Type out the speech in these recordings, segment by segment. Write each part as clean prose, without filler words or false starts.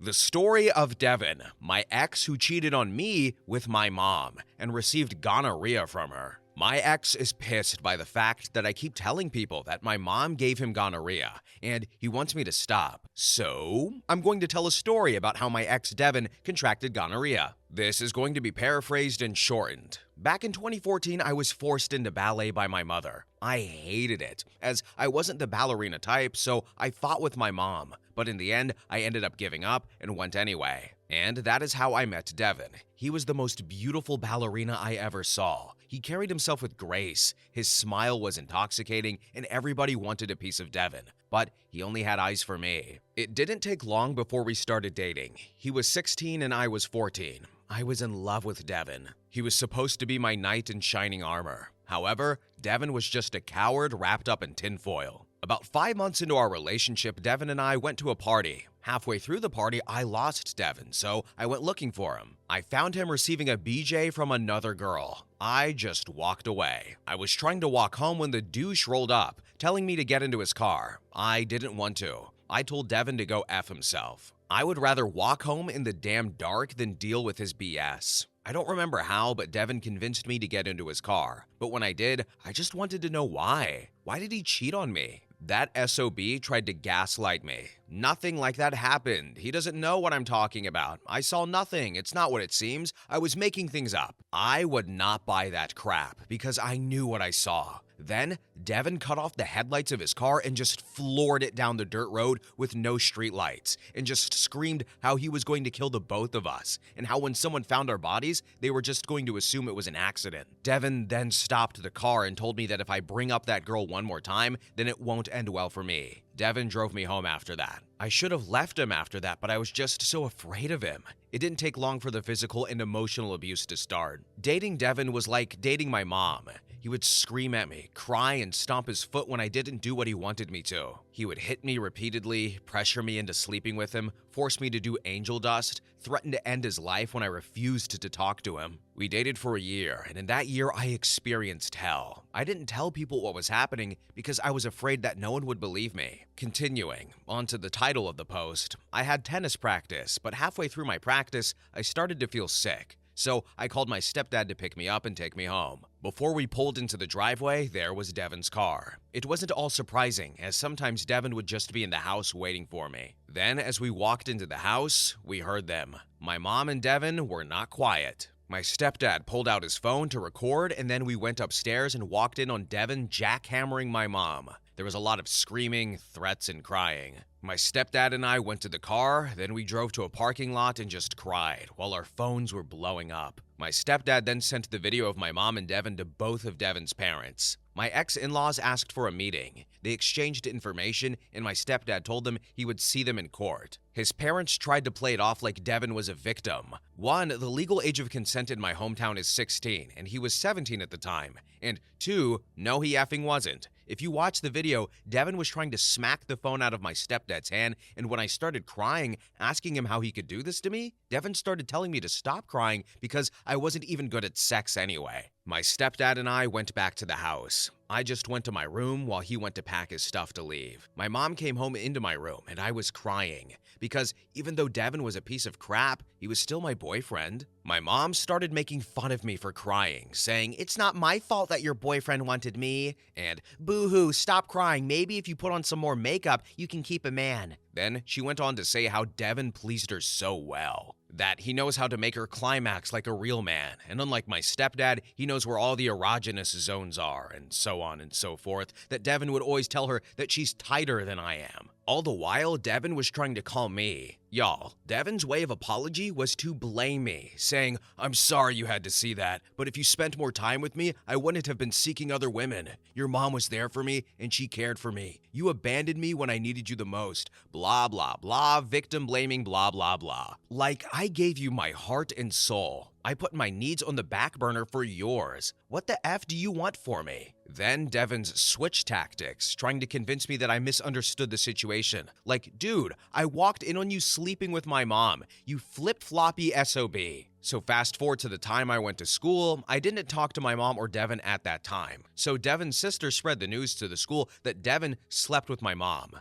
The story of Devin, my ex who cheated on me with my mom and received gonorrhea from her. My ex is pissed by the fact that I keep telling people that my mom gave him gonorrhea and he wants me to stop. So, I'm going to tell a story about how my ex Devin contracted gonorrhea. This is going to be paraphrased and shortened. Back in 2014, I was forced into ballet by my mother. I hated it, as I wasn't the ballerina type, so I fought with my mom. But in the end, I ended up giving up and went anyway. And that is how I met Devin. He was the most beautiful ballerina I ever saw. He carried himself with grace, his smile was intoxicating, and everybody wanted a piece of Devin. But he only had eyes for me. It didn't take long before we started dating. He was 16 and I was 14. I was in love with Devin. He was supposed to be my knight in shining armor. However, Devin was just a coward wrapped up in tinfoil. About 5 months into our relationship, Devin and I went to a party. Halfway through the party, I lost Devin, so I went looking for him. I found him receiving a BJ from another girl. I just walked away. I was trying to walk home when the douche rolled up, telling me to get into his car. I didn't want to. I told Devin to go F himself. I would rather walk home in the damn dark than deal with his BS. I don't remember how, but Devin convinced me to get into his car. But when I did, I just wanted to know why. Why did he cheat on me? That SOB tried to gaslight me. Nothing like that happened. He doesn't know what I'm talking about. I saw nothing. It's not what it seems. I was making things up. I would not buy that crap because I knew what I saw. Then, Devin cut off the headlights of his car and just floored it down the dirt road with no streetlights, and just screamed how he was going to kill the both of us, and how when someone found our bodies, they were just going to assume it was an accident. Devin then stopped the car and told me that if I bring up that girl one more time, then it won't end well for me. Devin drove me home after that. I should have left him after that, but I was just so afraid of him. It didn't take long for the physical and emotional abuse to start. Dating Devin was like dating my mom. He would scream at me, cry, and stomp his foot when I didn't do what he wanted me to. He would hit me repeatedly, pressure me into sleeping with him, force me to do angel dust, threaten to end his life when I refused to talk to him. We dated for a year, and in that year, I experienced hell. I didn't tell people what was happening because I was afraid that no one would believe me. Continuing, on to the title of the post, I had tennis practice, but halfway through my practice, I started to feel sick. So I called my stepdad to pick me up and take me home. Before we pulled into the driveway, there was Devin's car. It wasn't all surprising, as sometimes Devin would just be in the house waiting for me. Then, as we walked into the house, we heard them. My mom and Devin were not quiet. My stepdad pulled out his phone to record, and then we went upstairs and walked in on Devin jackhammering my mom. There was a lot of screaming, threats, and crying. My stepdad and I went to the car, then we drove to a parking lot and just cried while our phones were blowing up. My stepdad then sent the video of my mom and Devin to both of Devin's parents. My ex-in-laws asked for a meeting. They exchanged information, and my stepdad told them he would see them in court. His parents tried to play it off like Devin was a victim. 1, the legal age of consent in my hometown is 16, and he was 17 at the time. And 2, no, he effing wasn't. If you watch the video, Devin was trying to smack the phone out of my stepdad's hand, and when I started crying, asking him how he could do this to me, Devin started telling me to stop crying because I wasn't even good at sex anyway. My stepdad and I went back to the house. I just went to my room while he went to pack his stuff to leave. My mom came home into my room and I was crying because even though Devin was a piece of crap, he was still my boyfriend. My mom started making fun of me for crying, saying, "It's not my fault that your boyfriend wanted me," and "Boo-hoo, stop crying. Maybe if you put on some more makeup, you can keep a man." Then she went on to say how Devin pleased her so well, that he knows how to make her climax like a real man, and unlike my stepdad, he knows where all the erogenous zones are, and so on and so forth, that Devin would always tell her that she's tighter than I am. All the while, Devin was trying to call me. Y'all, Devin's way of apology was to blame me, saying, "I'm sorry you had to see that, but if you spent more time with me, I wouldn't have been seeking other women. Your mom was there for me, and she cared for me. You abandoned me when I needed you the most. Blah, blah, blah, victim blaming, blah, blah, blah. Like, I gave you my heart and soul. I put my needs on the back burner for yours. What the F do you want for me?" Then Devin's switch tactics, trying to convince me that I misunderstood the situation. Like, dude, I walked in on you sleeping with my mom. You flip-floppy SOB. So fast forward to the time I went to school, I didn't talk to my mom or Devin at that time. So Devin's sister spread the news to the school that Devin slept with my mom.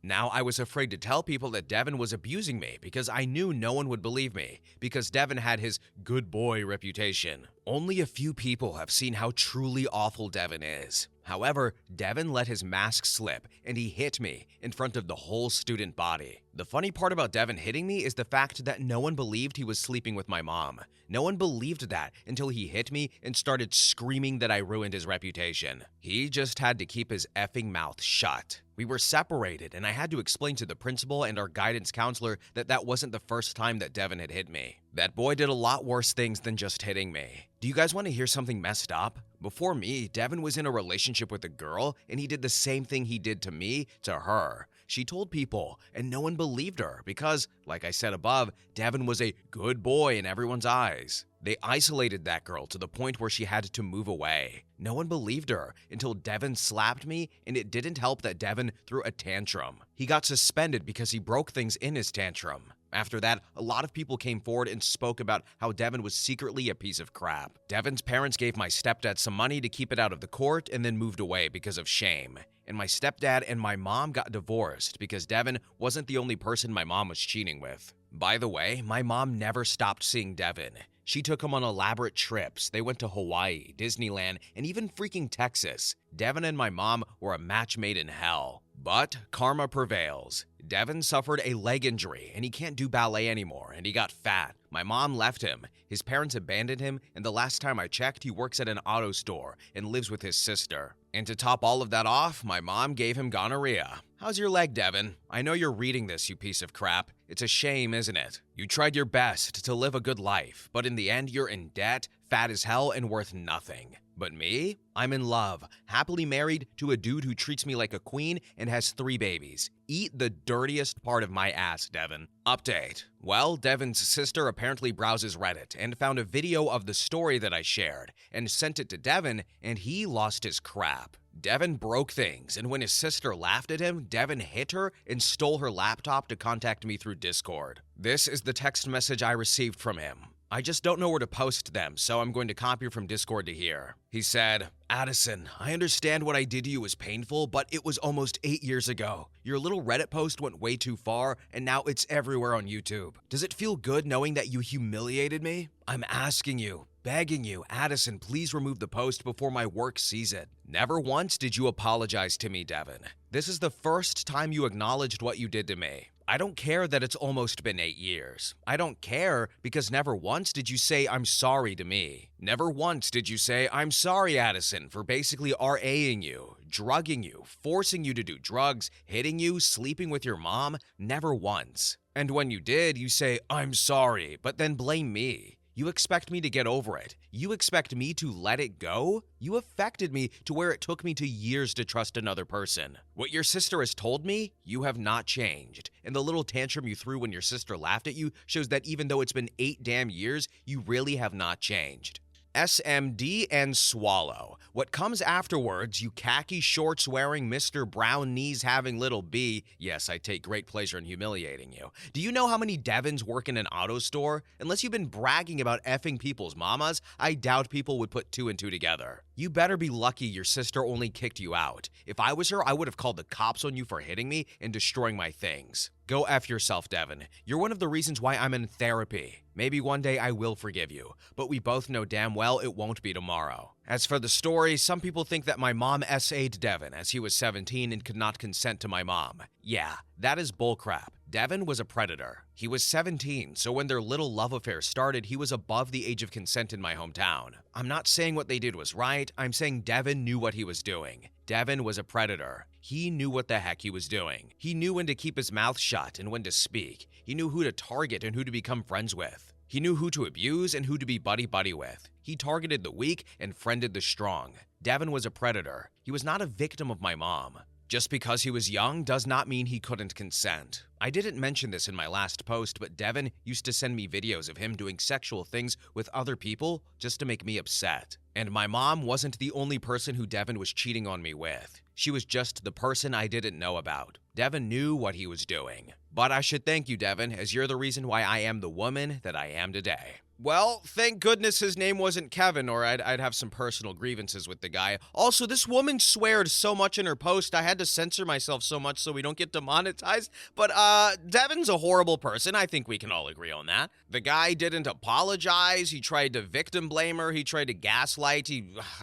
Now I was afraid to tell people that Devin was abusing me because I knew no one would believe me, because Devin had his good boy reputation. Only a few people have seen how truly awful Devin is. However, Devin let his mask slip and he hit me in front of the whole student body. The funny part about Devin hitting me is the fact that no one believed he was sleeping with my mom. No one believed that until he hit me and started screaming that I ruined his reputation. He just had to keep his effing mouth shut. We were separated, and I had to explain to the principal and our guidance counselor that that wasn't the first time that Devin had hit me. That boy did a lot worse things than just hitting me. Do you guys want to hear something messed up? Before me, Devin was in a relationship with a girl, and he did the same thing he did to me, to her. She told people, and no one believed her because, like I said above, Devin was a good boy in everyone's eyes. They isolated that girl to the point where she had to move away. No one believed her until Devin slapped me, and it didn't help that Devin threw a tantrum. He got suspended because he broke things in his tantrum. After that, a lot of people came forward and spoke about how Devin was secretly a piece of crap. Devin's parents gave my stepdad some money to keep it out of the court and then moved away because of shame. And my stepdad and my mom got divorced because Devin wasn't the only person my mom was cheating with. By the way, my mom never stopped seeing Devin. She took him on elaborate trips. They went to Hawaii, Disneyland, and even freaking Texas. Devin and my mom were a match made in hell. But karma prevails. Devin suffered a leg injury and he can't do ballet anymore, and he got fat. My mom left him. His parents abandoned him, and the last time I checked, he works at an auto store and lives with his sister. And to top all of that off, my mom gave him gonorrhea. How's your leg, Devin? I know you're reading this, you piece of crap. It's a shame, isn't it? You tried your best to live a good life, but in the end, you're in debt, fat as hell, and worth nothing. But me? I'm in love, happily married to a dude who treats me like a queen and has 3 babies. Eat the dirtiest part of my ass, Devin. Update. Well, Devin's sister apparently browses Reddit and found a video of the story that I shared and sent it to Devin, and he lost his crap. Devin broke things, and when his sister laughed at him, Devin hit her and stole her laptop to contact me through Discord. This is the text message I received from him. I just don't know where to post them, so I'm going to copy from Discord to here. He said, "Addison, I understand what I did to you was painful, but it was almost 8 years ago. Your little Reddit post went way too far, and now it's everywhere on YouTube. Does it feel good knowing that you humiliated me? I'm asking you, begging you, Addison, please remove the post before my work sees it. Never once did you apologize to me, Devin. This is the first time you acknowledged what you did to me. I don't care that it's almost been 8 years. I don't care because never once did you say I'm sorry to me. Never once did you say I'm sorry, Addison, for basically RAing you, drugging you, forcing you to do drugs, hitting you, sleeping with your mom. Never once. And when you did, you say I'm sorry, but then blame me. You expect me to get over it. You expect me to let it go? You affected me to where it took me 2 years to trust another person. What your sister has told me, you have not changed. And the little tantrum you threw when your sister laughed at you shows that even though it's been 8 damn years, you really have not changed. SMD and swallow. What comes afterwards, you khaki shorts wearing Mr. Brown knees having little B. Yes, I take great pleasure in humiliating you. Do you know how many Devins work in an auto store? Unless you've been bragging about effing people's mamas, I doubt people would put 2 and 2 together. You better be lucky your sister only kicked you out. If I was her, I would have called the cops on you for hitting me and destroying my things. Go F yourself, Devin. You're one of the reasons why I'm in therapy. Maybe one day I will forgive you, but we both know damn well it won't be tomorrow. As for the story, some people think that my mom SA'd Devin as he was 17 and could not consent to my mom. Yeah, that is bullcrap. Devin was a predator. He was 17, so when their little love affair started, he was above the age of consent in my hometown. I'm not saying what they did was right, I'm saying Devin knew what he was doing. Devin was a predator. He knew what the heck he was doing. He knew when to keep his mouth shut and when to speak. He knew who to target and who to become friends with. He knew who to abuse and who to be buddy-buddy with. He targeted the weak and friended the strong. Devin was a predator. He was not a victim of my mom. Just because he was young does not mean he couldn't consent. I didn't mention this in my last post, but Devin used to send me videos of him doing sexual things with other people just to make me upset. And my mom wasn't the only person who Devin was cheating on me with. She was just the person I didn't know about. Devin knew what he was doing. But I should thank you, Devin, as you're the reason why I am the woman that I am today. Well, thank goodness his name wasn't Kevin, or I'd have some personal grievances with the guy. Also, this woman sweared so much in her post, I had to censor myself so much so we don't get demonetized. But, Devin's a horrible person. I think we can all agree on that. The guy didn't apologize. He tried to victim blame her. He tried to gaslight.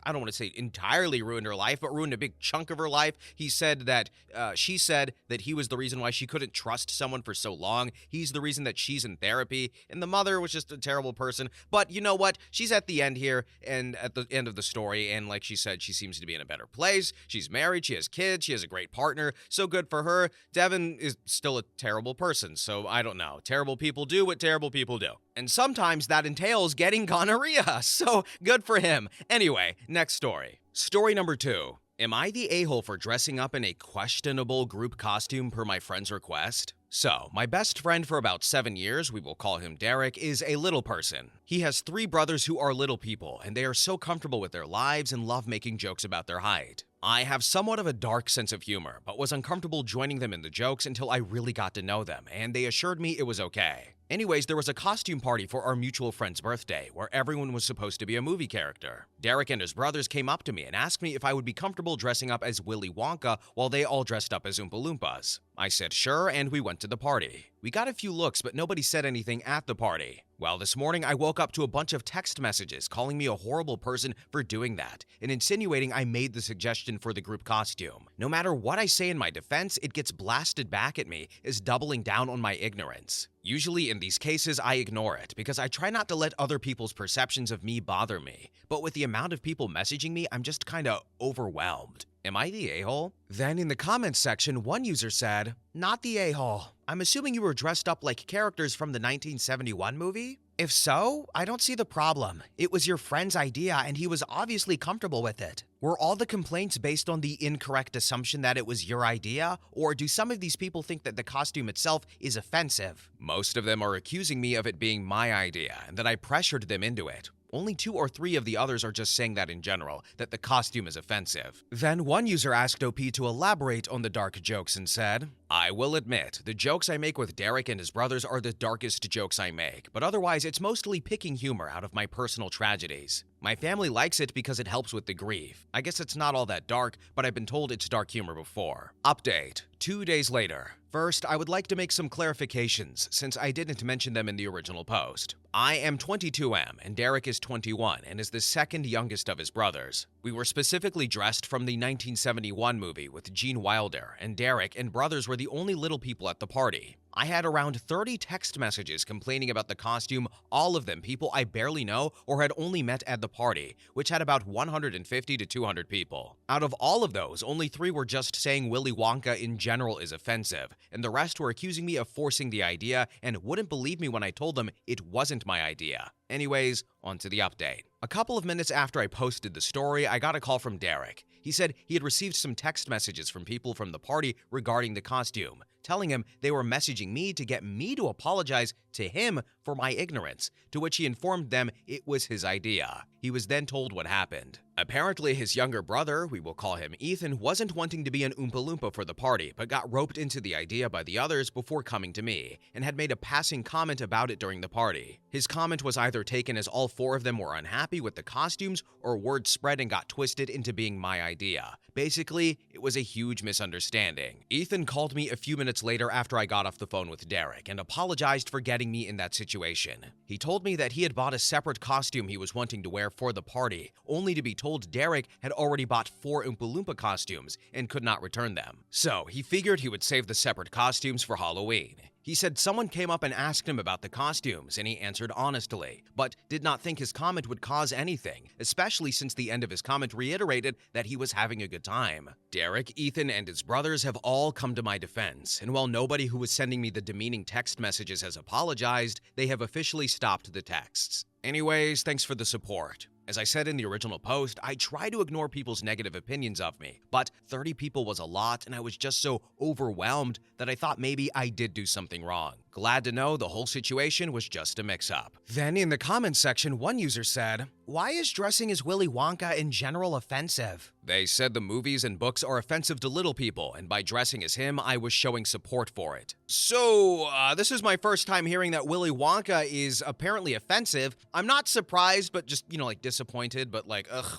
I don't want to say entirely ruined her life, but ruined a big chunk of her life. He said that, she said that he was the reason why she couldn't trust someone for so long. He's the reason that she's in therapy. And the mother was just a terrible person. But you know what? She's at the end here and at the end of the story. And like she said, she seems to be in a better place. She's married. She has kids. She has a great partner. So good for her. Devin is still a terrible person. So I don't know. Terrible people do what terrible people do. And sometimes that entails getting gonorrhea. So good for him. Anyway, next story. Story number 2. Am I the a-hole for dressing up in a questionable group costume per my friend's request? So, my best friend for about 7 years, we will call him Derek, is a little person. He has 3 brothers who are little people, and they are so comfortable with their lives and love making jokes about their height. I have somewhat of a dark sense of humor, but was uncomfortable joining them in the jokes until I really got to know them, and they assured me it was okay. Anyways, there was a costume party for our mutual friend's birthday, where everyone was supposed to be a movie character. Derek and his brothers came up to me and asked me if I would be comfortable dressing up as Willy Wonka while they all dressed up as Oompa Loompas. I said sure, and we went to the party. We got a few looks, but nobody said anything at the party. Well, this morning I woke up to a bunch of text messages calling me a horrible person for doing that, and insinuating I made the suggestion for the group costume. No matter what I say in my defense, it gets blasted back at me as doubling down on my ignorance. Usually in these cases, I ignore it because I try not to let other people's perceptions of me bother me. But with the amount of people messaging me, I'm just kinda overwhelmed. Am I the a-hole? Then in the comments section, one user said, "Not the a-hole. I'm assuming you were dressed up like characters from the 1971 movie? If so, I don't see the problem. It was your friend's idea and he was obviously comfortable with it. Were all the complaints based on the incorrect assumption that it was your idea? Or do some of these people think that the costume itself is offensive? Most of them are accusing me of it being my idea and that I pressured them into it. Only 2 or 3 of the others are just saying that in general, that the costume is offensive." Then one user asked OP to elaborate on the dark jokes and said, "I will admit, the jokes I make with Derek and his brothers are the darkest jokes I make, but otherwise it's mostly picking humor out of my personal tragedies. My family likes it because it helps with the grief. I guess it's not all that dark, but I've been told it's dark humor before." Update. 2 days later. First, I would like to make some clarifications, since I didn't mention them in the original post. I am 22M, and Derek is 21, and is the second youngest of his brothers. We were specifically dressed from the 1971 movie with Gene Wilder, and Derek and brothers were the only little people at the party. I had around 30 text messages complaining about the costume, all of them people I barely know or had only met at the party, which had about 150 to 200 people. Out of all of those, only 3 were just saying Willy Wonka in general is offensive, and the rest were accusing me of forcing the idea and wouldn't believe me when I told them it wasn't my idea. Anyways, on to the update. A couple of minutes after I posted the story, I got a call from Derek. He said he had received some text messages from people from the party regarding the costume, telling him they were messaging me to get me to apologize to him for my ignorance, to which he informed them it was his idea. He was then told what happened. Apparently, his younger brother, we will call him Ethan, wasn't wanting to be an Oompa Loompa for the party, but got roped into the idea by the others before coming to me, and had made a passing comment about it during the party. His comment was either taken as all 4 of them were unhappy with the costumes, or word spread and got twisted into being my idea. Basically, it was a huge misunderstanding. Ethan called me a few minutes later after I got off the phone with Derek, and apologized for getting me in that situation. He told me that he had bought a separate costume he was wanting to wear for the party, only to be told Derek had already bought 4 Oompa Loompa costumes and could not return them. So he figured he would save the separate costumes for Halloween. He said someone came up and asked him about the costumes, and he answered honestly, but did not think his comment would cause anything, especially since the end of his comment reiterated that he was having a good time. Derek, Ethan, and his brothers have all come to my defense, and while nobody who was sending me the demeaning text messages has apologized, they have officially stopped the texts. Anyways, thanks for the support. As I said in the original post, I try to ignore people's negative opinions of me, but 30 people was a lot and I was just so overwhelmed that I thought maybe I did do something wrong. Glad to know the whole situation was just a mix-up. Then in the comments section, one user said, "Why is dressing as Willy Wonka in general offensive?" They said the movies and books are offensive to little people, and by dressing as him, I was showing support for it. So, this is my first time hearing that Willy Wonka is apparently offensive. I'm not surprised, but just, disappointed, but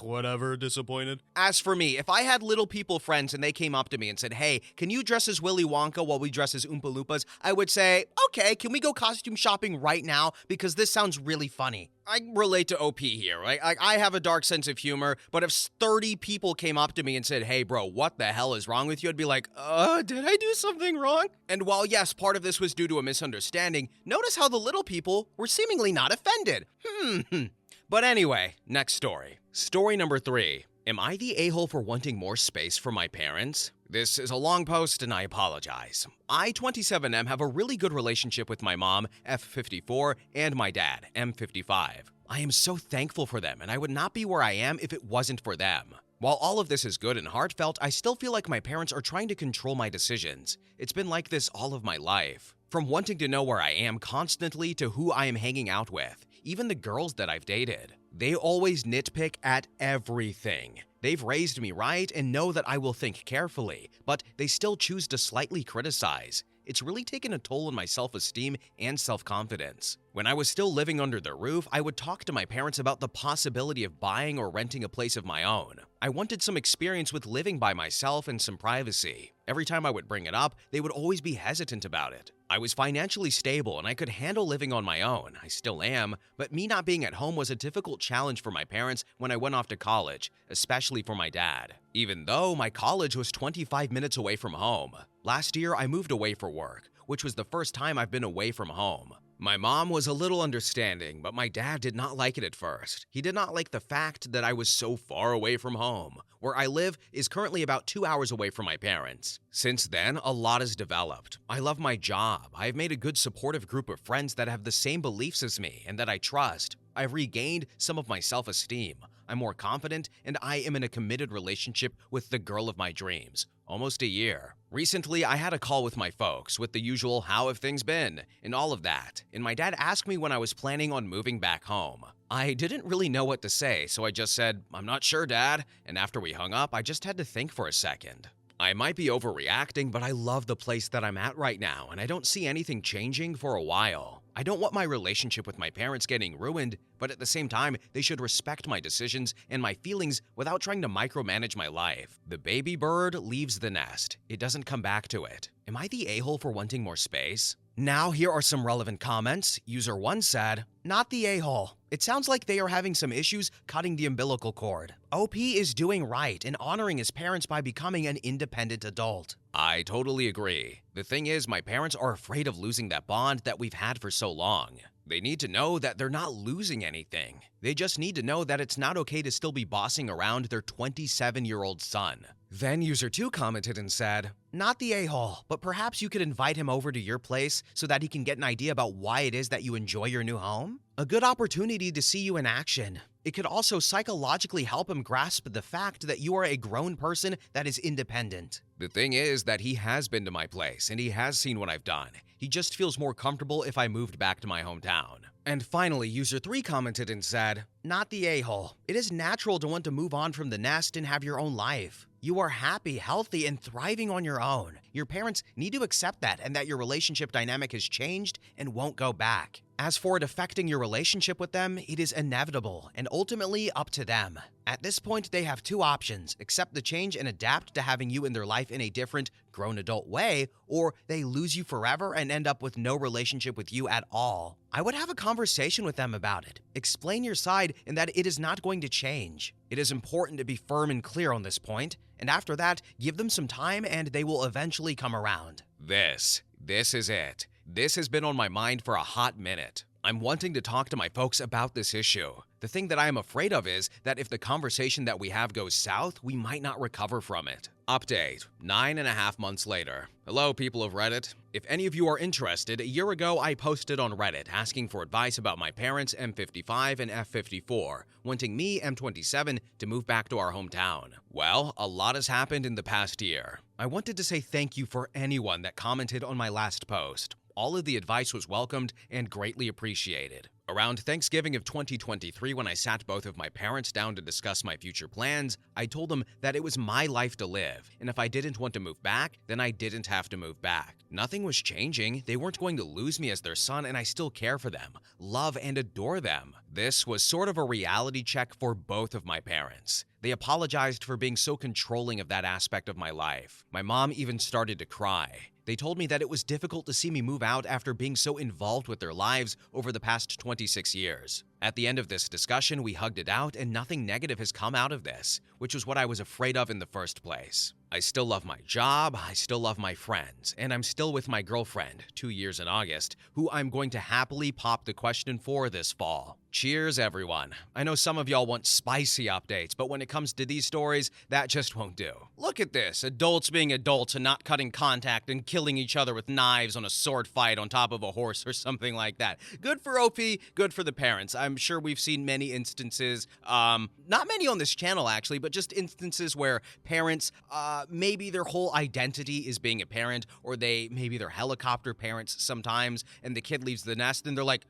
whatever, disappointed. As for me, if I had little people friends and they came up to me and said, "Hey, can you dress as Willy Wonka while we dress as Oompa Loompas?" I would say, "Okay, can we go costume shopping right now? Because this sounds really funny." I relate to OP here, right? I have a dark sense of humor, but if 30 people came up to me and said, "Hey bro, what the hell is wrong with you?" I'd be like, did I do something wrong? And while yes, part of this was due to a misunderstanding, notice how the little people were seemingly not offended. But anyway, next story. Story number 3. Am I the a-hole for wanting more space for my parents? This is a long post and I apologize. I, 27M, have a really good relationship with my mom, F54, and my dad, M55. I am so thankful for them, and I would not be where I am if it wasn't for them. While all of this is good and heartfelt, I still feel like my parents are trying to control my decisions. It's been like this all of my life. From wanting to know where I am constantly to who I am hanging out with, even the girls that I've dated. They always nitpick at everything. They've raised me right and know that I will think carefully, but they still choose to slightly criticize. It's really taken a toll on my self-esteem and self-confidence. When I was still living under their roof, I would talk to my parents about the possibility of buying or renting a place of my own. I wanted some experience with living by myself and some privacy. Every time I would bring it up, they would always be hesitant about it. I was financially stable and I could handle living on my own. I still am, but me not being at home was a difficult challenge for my parents when I went off to college, especially for my dad. Even though my college was 25 minutes away from home. Last year, I moved away for work, which was the first time I've been away from home. My mom was a little understanding, but my dad did not like it at first. He did not like the fact that I was so far away from home. Where I live is currently about 2 hours away from my parents. Since then, a lot has developed. I love my job. I've made a good supportive group of friends that have the same beliefs as me and that I trust. I've regained some of my self-esteem. I'm more confident, and I am in a committed relationship with the girl of my dreams. Almost a year. Recently, I had a call with my folks with the usual "how have things been?" and all of that, and my dad asked me when I was planning on moving back home. I didn't really know what to say, so I just said, "I'm not sure, Dad," and after we hung up, I just had to think for a second. I might be overreacting, but I love the place that I'm at right now, and I don't see anything changing for a while. I don't want my relationship with my parents getting ruined, but at the same time, they should respect my decisions and my feelings without trying to micromanage my life. The baby bird leaves the nest. It doesn't come back to it. Am I the a-hole for wanting more space? Now, here are some relevant comments. User 1 said, "Not the a-hole. It sounds like they are having some issues cutting the umbilical cord. OP is doing right and honoring his parents by becoming an independent adult." I totally agree. The thing is, my parents are afraid of losing that bond that we've had for so long. They need to know that they're not losing anything. They just need to know that it's not okay to still be bossing around their 27-year-old son. Then user 2 commented and said, "Not the a-hole, but perhaps you could invite him over to your place so that he can get an idea about why it is that you enjoy your new home? A good opportunity to see you in action. It could also psychologically help him grasp the fact that you are a grown person that is independent." The thing is that he has been to my place and he has seen what I've done. He just feels more comfortable if I moved back to my hometown. And finally, user 3 commented and said, "Not the a-hole. It is natural to want to move on from the nest and have your own life. You are happy, healthy, and thriving on your own. Your parents need to accept that and that your relationship dynamic has changed and won't go back. As for it affecting your relationship with them, it is inevitable and ultimately up to them. At this point, they have two options: accept the change and adapt to having you in their life in a different, grown adult way, or they lose you forever and end up with no relationship with you at all. I would have a conversation with them about it. Explain your side and that it is not going to change. It is important to be firm and clear on this point, and after that, give them some time and they will eventually come around." This is it. This has been on my mind for a hot minute. I'm wanting to talk to my folks about this issue. The thing that I am afraid of is that if the conversation that we have goes south, we might not recover from it. Update, 9.5 months later. Hello, people of Reddit. If any of you are interested, a year ago I posted on Reddit asking for advice about my parents, M55 and F54, wanting me, M27, to move back to our hometown. Well, a lot has happened in the past year. I wanted to say thank you for anyone that commented on my last post. All of the advice was welcomed and greatly appreciated. Around Thanksgiving of 2023, when I sat both of my parents down to discuss my future plans, I told them that it was my life to live, and if I didn't want to move back, then I didn't have to move back. Nothing was changing. They weren't going to lose me as their son, and I still care for them, love and adore them. This was sort of a reality check for both of my parents. They apologized for being so controlling of that aspect of my life. My mom even started to cry. They told me that it was difficult to see me move out after being so involved with their lives over the past 26 years. At the end of this discussion, we hugged it out, and nothing negative has come out of this, which was what I was afraid of in the first place. I still love my job, I still love my friends, and I'm still with my girlfriend, 2 years in August, who I'm going to happily pop the question for this fall. Cheers, everyone. I know some of y'all want spicy updates, but when it comes to these stories, that just won't do. Look at this, adults being adults and not cutting contact and killing each other with knives on a sword fight on top of a horse or something like that. Good for OP, good for the parents. I'm sure we've seen many instances, not many on this channel actually, but just instances where parents, maybe their whole identity is being a parent, or maybe they're helicopter parents sometimes, and the kid leaves the nest and they're like,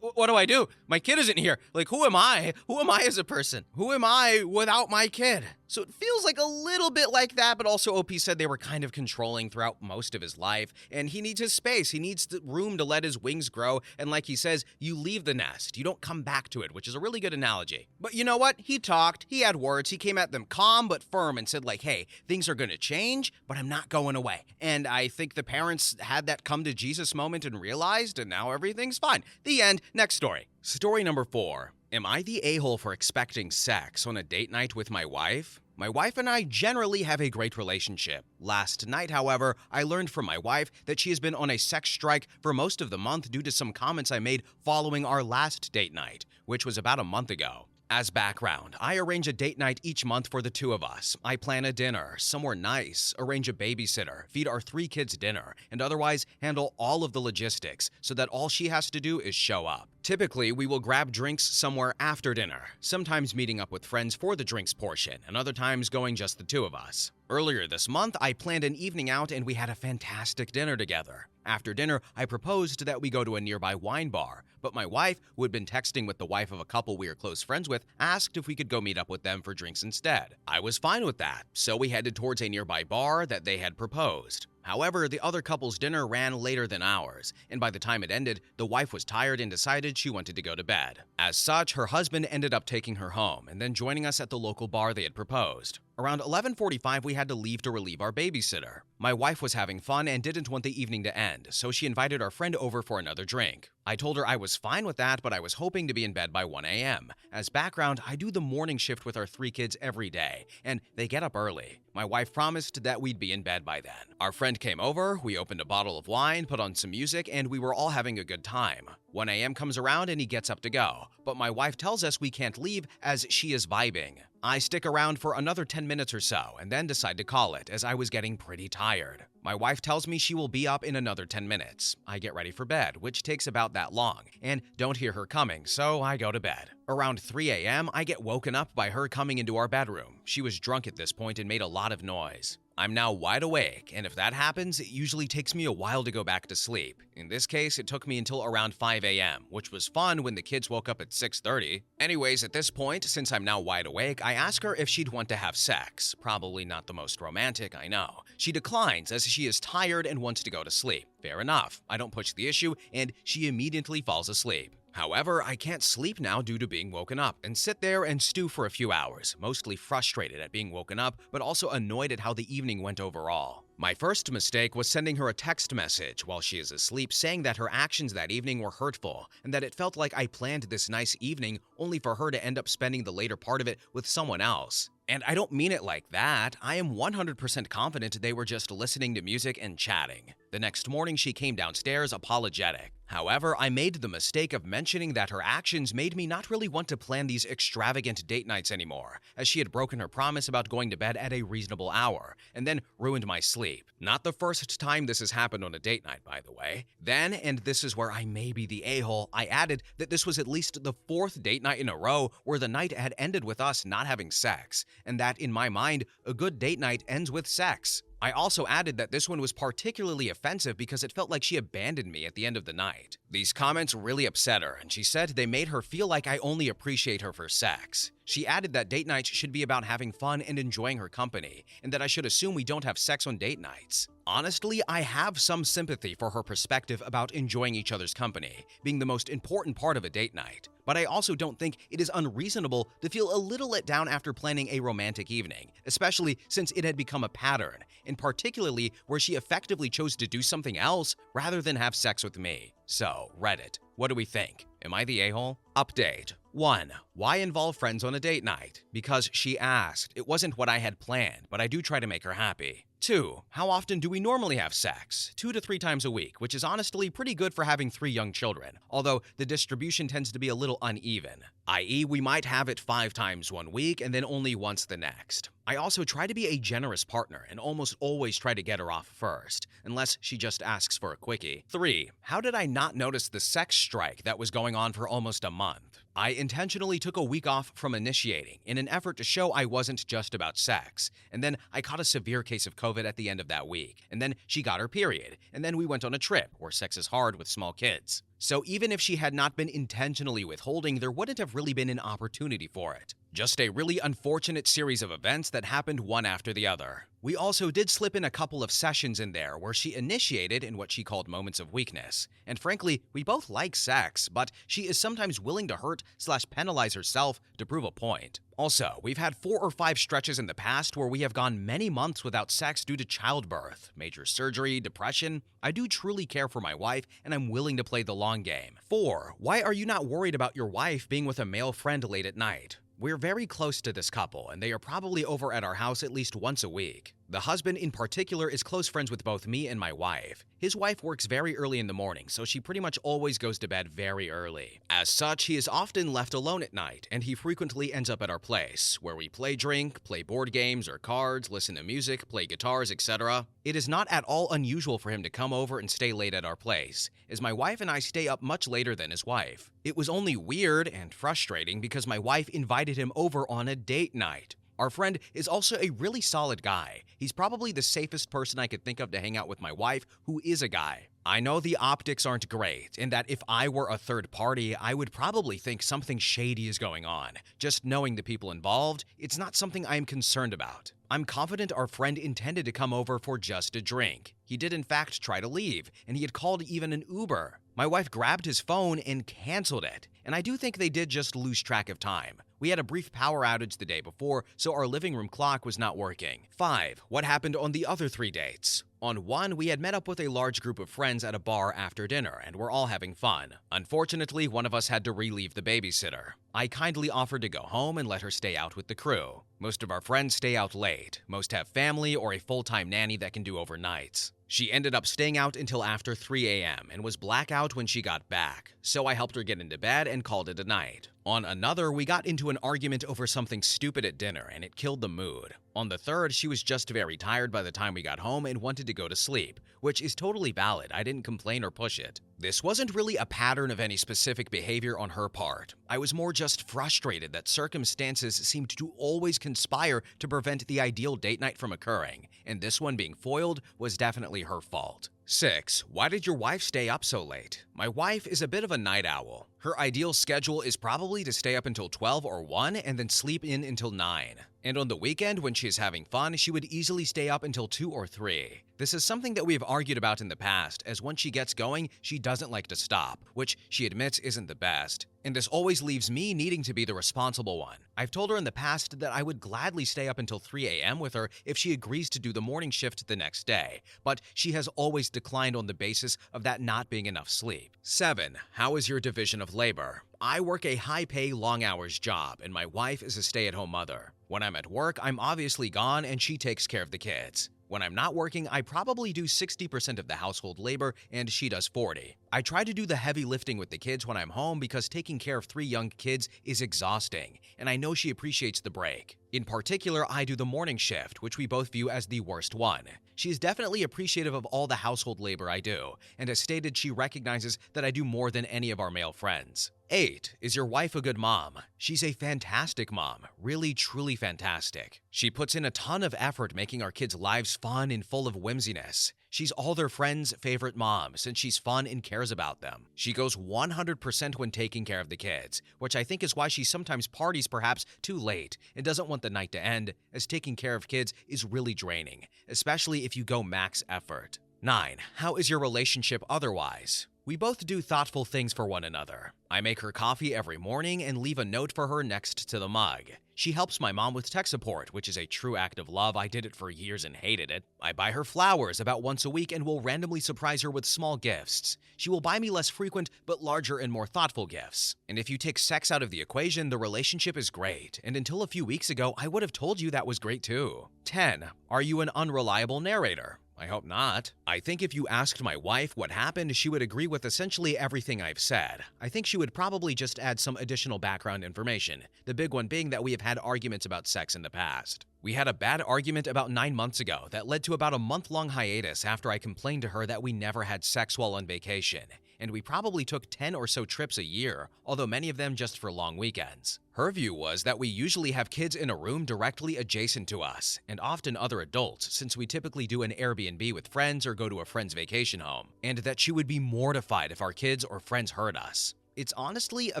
what do I do? My kid isn't here. Like, who am I? Who am I as a person? Who am I without my kid? So it feels like a little bit like that, but also OP said they were kind of controlling throughout most of his life, and he needs his space. He needs the room to let his wings grow, and like he says, you leave the nest. You don't come back to it, which is a really good analogy. But you know what? He talked. He had words. He came at them calm but firm and said like, hey, things are going to change, but I'm not going away. And I think the parents had that come to Jesus moment and realized, and now everything's fine. The end. Next story. Story number 4. Am I the a-hole for expecting sex on a date night with my wife? My wife and I generally have a great relationship. Last night, however, I learned from my wife that she has been on a sex strike for most of the month due to some comments I made following our last date night, which was about a month ago. As background, I arrange a date night each month for the two of us. I plan a dinner, somewhere nice, arrange a babysitter, feed our 3 kids dinner, and otherwise handle all of the logistics so that all she has to do is show up. Typically, we will grab drinks somewhere after dinner, sometimes meeting up with friends for the drinks portion, and other times going just the two of us. Earlier this month, I planned an evening out and we had a fantastic dinner together. After dinner, I proposed that we go to a nearby wine bar, but my wife, who had been texting with the wife of a couple we are close friends with, asked if we could go meet up with them for drinks instead. I was fine with that, so we headed towards a nearby bar that they had proposed. However, the other couple's dinner ran later than ours, and by the time it ended, the wife was tired and decided she wanted to go to bed. As such, her husband ended up taking her home and then joining us at the local bar they had proposed. Around 11:45, we had to leave to relieve our babysitter. My wife was having fun and didn't want the evening to end, so she invited our friend over for another drink. I told her I was fine with that, but I was hoping to be in bed by 1 a.m. As background, I do the morning shift with our 3 kids every day, and they get up early. My wife promised that we'd be in bed by then. Our friend came over, we opened a bottle of wine, put on some music, and we were all having a good time. 1 a.m. comes around and he gets up to go, but my wife tells us we can't leave as she is vibing. I stick around for another 10 minutes or so and then decide to call it as I was getting pretty tired. My wife tells me she will be up in another 10 minutes. I get ready for bed, which takes about that long, and don't hear her coming, so I go to bed. Around 3 a.m., I get woken up by her coming into our bedroom. She was drunk at this point and made a lot of noise. I'm now wide awake, and if that happens, it usually takes me a while to go back to sleep. In this case, it took me until around 5 a.m., which was fun when the kids woke up at 6:30. Anyways, at this point, since I'm now wide awake, I ask her if she'd want to have sex. Probably not the most romantic, I know. She declines as she is tired and wants to go to sleep. Fair enough. I don't push the issue, and she immediately falls asleep. However, I can't sleep now due to being woken up and sit there and stew for a few hours, mostly frustrated at being woken up, but also annoyed at how the evening went overall. My first mistake was sending her a text message while she is asleep saying that her actions that evening were hurtful and that it felt like I planned this nice evening only for her to end up spending the later part of it with someone else. And I don't mean it like that. I am 100% confident they were just listening to music and chatting. The next morning, she came downstairs apologetic. However, I made the mistake of mentioning that her actions made me not really want to plan these extravagant date nights anymore, as she had broken her promise about going to bed at a reasonable hour, and then ruined my sleep. Not the first time this has happened on a date night, by the way. Then, and this is where I may be the a-hole, I added that this was at least the 4th date night in a row where the night had ended with us not having sex, and that, in my mind, a good date night ends with sex. I also added that this one was particularly offensive because it felt like she abandoned me at the end of the night. These comments really upset her, and she said they made her feel like I only appreciate her for sex. She added that date nights should be about having fun and enjoying her company, and that I should assume we don't have sex on date nights. Honestly, I have some sympathy for her perspective about enjoying each other's company being the most important part of a date night, but I also don't think it is unreasonable to feel a little let down after planning a romantic evening, especially since it had become a pattern, and particularly where she effectively chose to do something else rather than have sex with me. So, Reddit, what do we think? Am I the a-hole? Update. 1. Why involve friends on a date night? Because she asked. It wasn't what I had planned, but I do try to make her happy. 2. How often do we normally have sex? 2 to 3 times a week, which is honestly pretty good for having 3 young children, although the distribution tends to be a little uneven, i.e. we might have it 5 times one week and then only once the next. I also try to be a generous partner and almost always try to get her off first, unless she just asks for a quickie. 3. How did I not notice the sex strike that was going on for almost a month? I intentionally took a week off from initiating in an effort to show I wasn't just about sex, and then I caught a severe case of COVID at the end of that week, and then she got her period, and then we went on a trip where sex is hard with small kids. So even if she had not been intentionally withholding, there wouldn't have really been an opportunity for it. Just a really unfortunate series of events that happened one after the other. We also did slip in a couple of sessions in there where she initiated in what she called moments of weakness. And frankly, we both like sex, but she is sometimes willing to hurt/penalize herself to prove a point. Also, we've had 4 or 5 stretches in the past where we have gone many months without sex due to childbirth, major surgery, depression. I do truly care for my wife, and I'm willing to play the long game. 4. Why are you not worried about your wife being with a male friend late at night? We're very close to this couple, and they are probably over at our house at least once a week. The husband in particular is close friends with both me and my wife. His wife works very early in the morning, so she pretty much always goes to bed very early. As such, he is often left alone at night, and he frequently ends up at our place, where we drink, play board games or cards, listen to music, play guitars, etc. It is not at all unusual for him to come over and stay late at our place, as my wife and I stay up much later than his wife. It was only weird and frustrating because my wife invited him over on a date night. Our friend is also a really solid guy. He's probably the safest person I could think of to hang out with my wife, who is a guy. I know the optics aren't great, and that if I were a third party, I would probably think something shady is going on. Just knowing the people involved, it's not something I am concerned about. I'm confident our friend intended to come over for just a drink. He did in fact try to leave, and he had called even an Uber. My wife grabbed his phone and canceled it, and I do think they did just lose track of time. We had a brief power outage the day before, so our living room clock was not working. 5. What happened on the other 3 dates? On one, we had met up with a large group of friends at a bar after dinner, and were all having fun. Unfortunately, one of us had to relieve the babysitter. I kindly offered to go home and let her stay out with the crew. Most of our friends stay out late. Most have family or a full-time nanny that can do overnights. She ended up staying out until after 3 a.m. and was blackout when she got back, so I helped her get into bed and called it a night. On another, we got into an argument over something stupid at dinner, and it killed the mood. On the third, she was just very tired by the time we got home and wanted to go to sleep, which is totally valid. I didn't complain or push it. This wasn't really a pattern of any specific behavior on her part. I was more just frustrated that circumstances seemed to always conspire to prevent the ideal date night from occurring, and this one being foiled was definitely her fault. 6. Why did your wife stay up so late? My wife is a bit of a night owl. Her ideal schedule is probably to stay up until 12 or 1 and then sleep in until 9. And on the weekend, when she is having fun, she would easily stay up until 2 or 3. This is something that we have argued about in the past, as once she gets going, she doesn't like to stop, which she admits isn't the best. And this always leaves me needing to be the responsible one. I've told her in the past that I would gladly stay up until 3 a.m. with her if she agrees to do the morning shift the next day, but she has always declined on the basis of that not being enough sleep. 7. How is your division of labor? I work a high-pay, long-hours job, and my wife is a stay-at-home mother. When I'm at work, I'm obviously gone and she takes care of the kids. When I'm not working, I probably do 60% of the household labor and she does 40%. I try to do the heavy lifting with the kids when I'm home because taking care of 3 young kids is exhausting, and I know she appreciates the break. In particular, I do the morning shift, which we both view as the worst one. She is definitely appreciative of all the household labor I do, and has stated she recognizes that I do more than any of our male friends. 8. Is your wife a good mom? She's a fantastic mom, really truly fantastic. She puts in a ton of effort making our kids' lives fun and full of whimsiness. She's all their friends' favorite mom since she's fun and cares about them. She goes 100% when taking care of the kids, which I think is why she sometimes parties perhaps too late and doesn't want the night to end, as taking care of kids is really draining, especially if you go max effort. 9. How is your relationship otherwise? We both do thoughtful things for one another. I make her coffee every morning and leave a note for her next to the mug. She helps my mom with tech support, which is a true act of love. I did it for years and hated it. I buy her flowers about once a week and will randomly surprise her with small gifts. She will buy me less frequent but larger and more thoughtful gifts. And if you take sex out of the equation, the relationship is great. And until a few weeks ago, I would have told you that was great too. 10. Are you an unreliable narrator? I hope not. I think if you asked my wife what happened, she would agree with essentially everything I've said. I think she would probably just add some additional background information, the big one being that we have had arguments about sex in the past. We had a bad argument about 9 months ago that led to about a month-long hiatus after I complained to her that we never had sex while on vacation, and we probably took 10 or so trips a year, although many of them just for long weekends. Her view was that we usually have kids in a room directly adjacent to us, and often other adults, since we typically do an Airbnb with friends or go to a friend's vacation home, and that she would be mortified if our kids or friends heard us. It's honestly a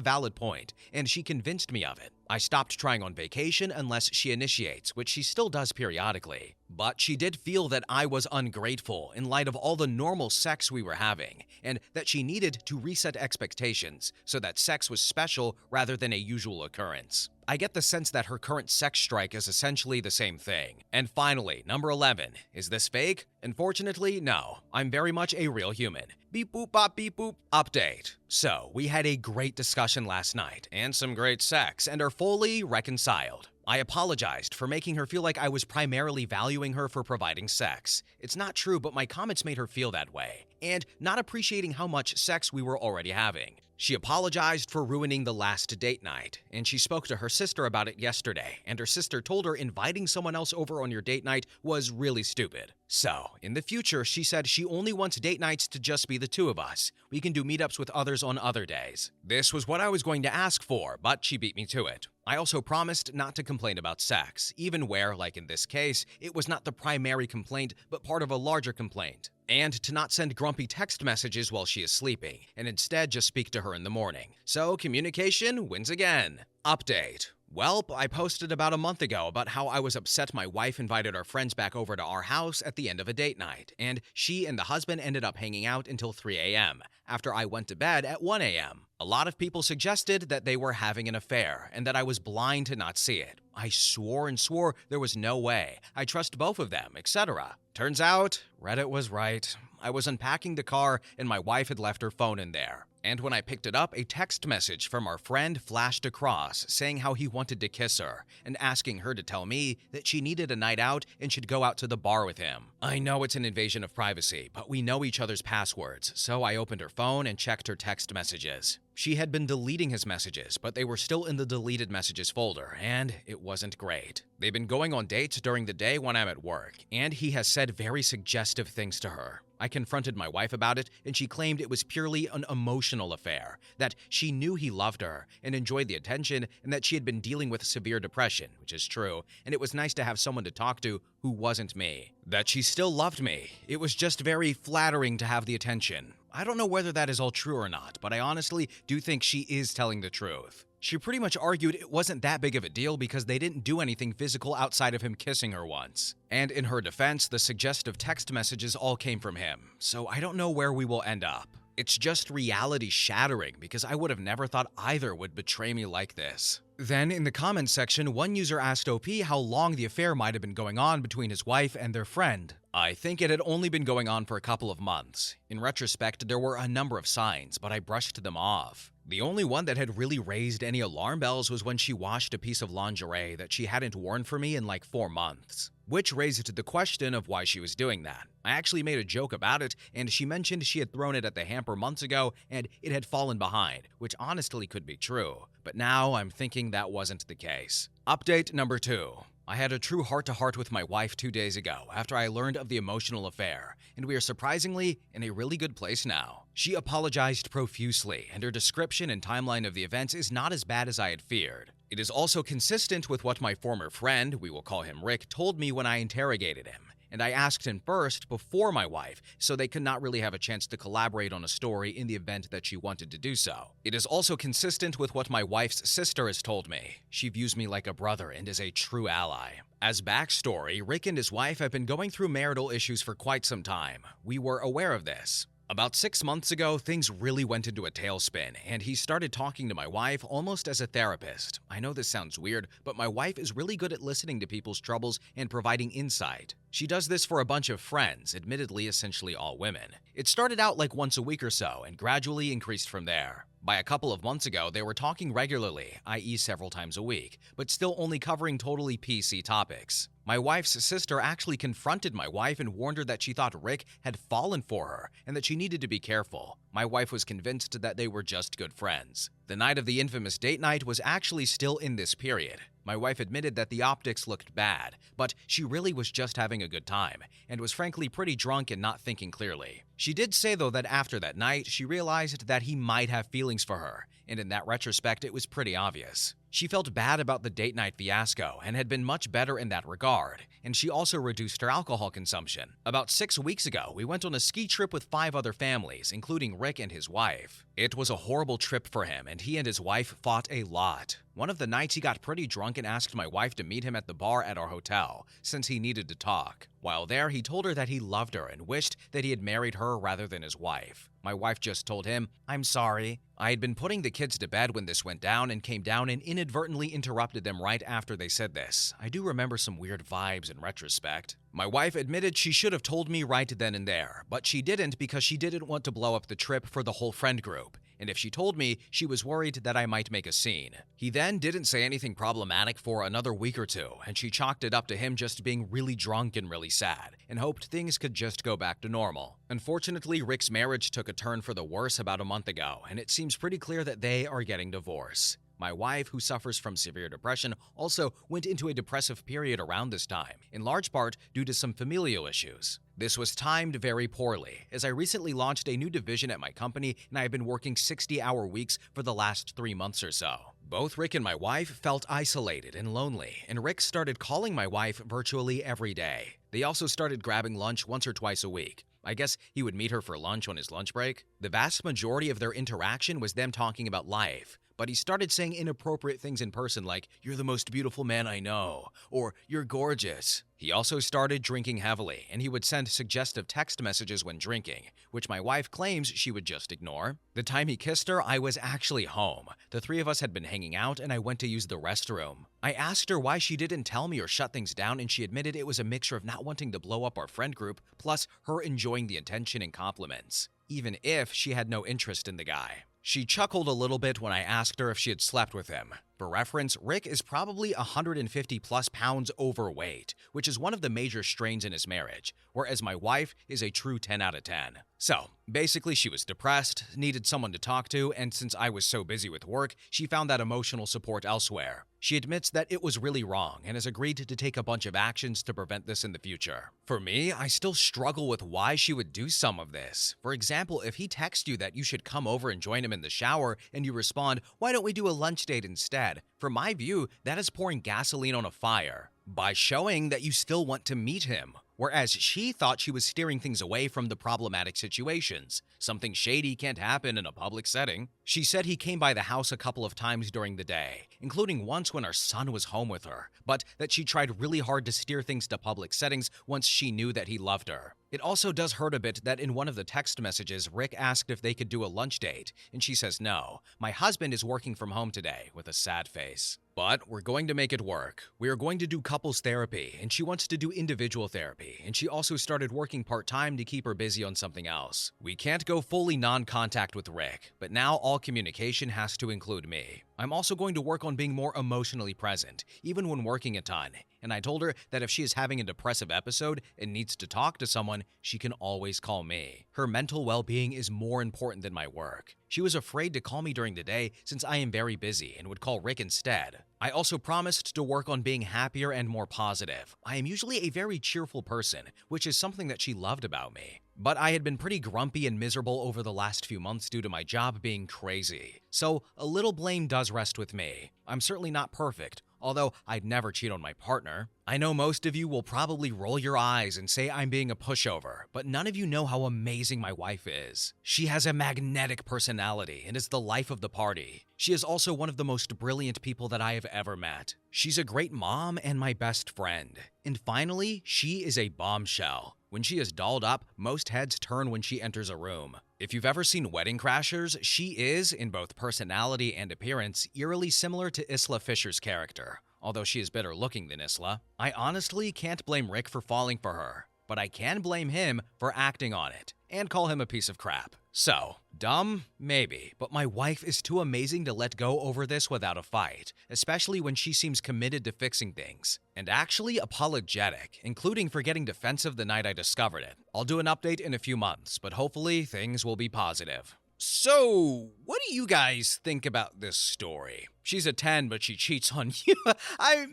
valid point, and she convinced me of it. I stopped trying on vacation unless she initiates, which she still does periodically. But she did feel that I was ungrateful in light of all the normal sex we were having, and that she needed to reset expectations so that sex was special rather than a usual occurrence. I get the sense that her current sex strike is essentially the same thing. And finally, number 11. Is this fake? Unfortunately, no. I'm very much a real human. Beep boop bop beep boop. Update. So, we had a great discussion last night, and some great sex, and are fully reconciled. I apologized for making her feel like I was primarily valuing her for providing sex. It's not true, but my comments made her feel that way, and not appreciating how much sex we were already having. She apologized for ruining the last date night, and she spoke to her sister about it yesterday, and her sister told her inviting someone else over on your date night was really stupid. So, in the future, she said she only wants date nights to just be the two of us. We can do meetups with others on other days. This was what I was going to ask for, but she beat me to it. I also promised not to complain about sex, even where, like in this case, it was not the primary complaint, but part of a larger complaint. And to not send grumpy text messages while she is sleeping, and instead just speak to her in the morning. So communication wins again. Update. Welp, I posted about a month ago about how I was upset my wife invited our friends back over to our house at the end of a date night, and she and the husband ended up hanging out until 3 a.m., after I went to bed at 1 a.m. A lot of people suggested that they were having an affair, and that I was blind to not see it. I swore and swore there was no way. I trust both of them, etc. Turns out, Reddit was right. I was unpacking the car, and my wife had left her phone in there. And when I picked it up, a text message from our friend flashed across saying how he wanted to kiss her and asking her to tell me that she needed a night out and should go out to the bar with him. I know it's an invasion of privacy, but we know each other's passwords, so I opened her phone and checked her text messages. She had been deleting his messages, but they were still in the deleted messages folder, and it wasn't great. They've been going on dates during the day when I'm at work, and he has said very suggestive things to her. I confronted my wife about it, and she claimed it was purely an emotional affair, that she knew he loved her and enjoyed the attention, and that she had been dealing with severe depression, which is true, and it was nice to have someone to talk to who wasn't me. That she still loved me. It was just very flattering to have the attention. I don't know whether that is all true or not, but I honestly do think she is telling the truth. She pretty much argued it wasn't that big of a deal because they didn't do anything physical outside of him kissing her once. And in her defense, the suggestive text messages all came from him, so I don't know where we will end up. It's just reality shattering because I would have never thought either would betray me like this. Then, in the comments section, one user asked OP how long the affair might have been going on between his wife and their friend. I think it had only been going on for a couple of months. In retrospect, there were a number of signs, but I brushed them off. The only one that had really raised any alarm bells was when she washed a piece of lingerie that she hadn't worn for me in like 4 months. Which raised the question of why she was doing that. I actually made a joke about it, and she mentioned she had thrown it at the hamper months ago and it had fallen behind, which honestly could be true. But now I'm thinking that wasn't the case. Update number 2. I had a true heart-to-heart with my wife 2 days ago after I learned of the emotional affair, and we are surprisingly in a really good place now. She apologized profusely, and her description and timeline of the events is not as bad as I had feared. It is also consistent with what my former friend, we will call him Rick, told me when I interrogated him. And I asked him first before my wife, so they could not really have a chance to collaborate on a story in the event that she wanted to do so. It is also consistent with what my wife's sister has told me. She views me like a brother and is a true ally. As backstory, Rick and his wife have been going through marital issues for quite some time. We were aware of this. About 6 months ago, things really went into a tailspin, and he started talking to my wife almost as a therapist. I know this sounds weird, but my wife is really good at listening to people's troubles and providing insight. She does this for a bunch of friends, admittedly essentially all women. It started out like once a week or so, and gradually increased from there. By a couple of months ago, they were talking regularly, i.e. several times a week, but still only covering totally PC topics. My wife's sister actually confronted my wife and warned her that she thought Rick had fallen for her and that she needed to be careful. My wife was convinced that they were just good friends. The night of the infamous date night was actually still in this period. My wife admitted that the optics looked bad, but she really was just having a good time, and was frankly pretty drunk and not thinking clearly. She did say though that after that night, she realized that he might have feelings for her, and in that retrospect it was pretty obvious. She felt bad about the date night fiasco and had been much better in that regard, and she also reduced her alcohol consumption. About 6 weeks ago, we went on a ski trip with 5 other families, including Rick and his wife. It was a horrible trip for him, and he and his wife fought a lot. One of the nights he got pretty drunk and asked my wife to meet him at the bar at our hotel, since he needed to talk. While there, he told her that he loved her and wished that he had married her rather than his wife. My wife just told him, "I'm sorry." I had been putting the kids to bed when this went down and came down and inadvertently interrupted them right after they said this. I do remember some weird vibes in retrospect. My wife admitted she should have told me right then and there, but she didn't because she didn't want to blow up the trip for the whole friend group. And if she told me, she was worried that I might make a scene. He then didn't say anything problematic for another week or two, and she chalked it up to him just being really drunk and really sad, and hoped things could just go back to normal. Unfortunately, Rick's marriage took a turn for the worse about a month ago, and it seems pretty clear that they are getting divorced. My wife, who suffers from severe depression, also went into a depressive period around this time, in large part due to some familial issues. This was timed very poorly, as I recently launched a new division at my company and I have been working 60-hour weeks for the last 3 months or so. Both Rick and my wife felt isolated and lonely, and Rick started calling my wife virtually every day. They also started grabbing lunch once or twice a week. I guess he would meet her for lunch on his lunch break. The vast majority of their interaction was them talking about life. But he started saying inappropriate things in person like, "You're the most beautiful man I know," or "You're gorgeous." He also started drinking heavily, and he would send suggestive text messages when drinking, which my wife claims she would just ignore. The time he kissed her, I was actually home. The 3 of us had been hanging out, and I went to use the restroom. I asked her why she didn't tell me or shut things down, and she admitted it was a mixture of not wanting to blow up our friend group, plus her enjoying the attention and compliments, even if she had no interest in the guy. She chuckled a little bit when I asked her if she had slept with him. For reference, Rick is probably 150 plus pounds overweight, which is one of the major strains in his marriage, whereas my wife is a true 10 out of 10. So, basically she was depressed, needed someone to talk to, and since I was so busy with work, she found that emotional support elsewhere. She admits that it was really wrong and has agreed to take a bunch of actions to prevent this in the future. For me, I still struggle with why she would do some of this. For example, if he texts you that you should come over and join him in the shower and you respond, "Why don't we do a lunch date instead?" From my view, that is pouring gasoline on a fire by showing that you still want to meet him. Whereas she thought she was steering things away from the problematic situations. Something shady can't happen in a public setting. She said he came by the house a couple of times during the day, including once when our son was home with her, but that she tried really hard to steer things to public settings once she knew that he loved her. It also does hurt a bit that in one of the text messages, Rick asked if they could do a lunch date, and she says no. "My husband is working from home today," with a sad face. But we're going to make it work. We are going to do couples therapy, and she wants to do individual therapy, and she also started working part-time to keep her busy on something else. We can't go fully non-contact with Rick, but now all communication has to include me. I'm also going to work on being more emotionally present, even when working a ton. And I told her that if she is having a depressive episode and needs to talk to someone, she can always call me. Her mental well-being is more important than my work. She was afraid to call me during the day since I am very busy and would call Rick instead. I also promised to work on being happier and more positive. I am usually a very cheerful person, which is something that she loved about me. But I had been pretty grumpy and miserable over the last few months due to my job being crazy. So a little blame does rest with me. I'm certainly not perfect, although I'd never cheat on my partner. I know most of you will probably roll your eyes and say I'm being a pushover, but none of you know how amazing my wife is. She has a magnetic personality and is the life of the party. She is also one of the most brilliant people that I have ever met. She's a great mom and my best friend. And finally, she is a bombshell. When she is dolled up, most heads turn when she enters a room. If you've ever seen Wedding Crashers, she is, in both personality and appearance, eerily similar to Isla Fisher's character, although she is better looking than Isla. I honestly can't blame Rick for falling for her, but I can blame him for acting on it, and call him a piece of crap. So, dumb? Maybe, but my wife is too amazing to let go over this without a fight, especially when she seems committed to fixing things, and actually apologetic, including for getting defensive the night I discovered it. I'll do an update in a few months, but hopefully things will be positive. So, what do you guys think about this story? She's a 10, but she cheats on you. I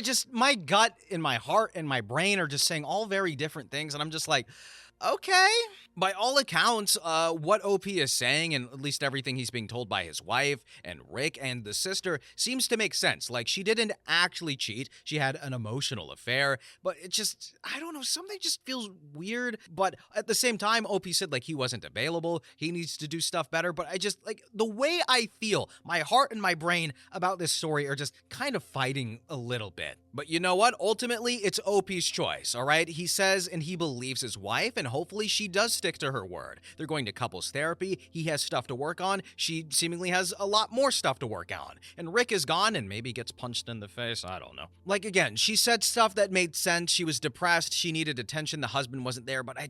just, my gut and my heart and my brain are just saying all very different things, and I'm just like, okay. By all accounts, what OP is saying, and at least everything he's being told by his wife and Rick and the sister, seems to make sense. Like, she didn't actually cheat. She had an emotional affair, but it just, I don't know, something just feels weird. But at the same time, OP said, like, he wasn't available. He needs to do stuff better. But I just, like, the way I feel, my heart and my brain about this story are just kind of fighting a little bit. But you know what? Ultimately, it's OP's choice, all right? He says and he believes his wife, and hopefully she does stick to her word. They're going to couples therapy. He has stuff to work on. She seemingly has a lot more stuff to work on. And Rick is gone and maybe gets punched in the face. I don't know. Like, again, she said stuff that made sense. She was depressed. She needed attention. The husband wasn't there, but I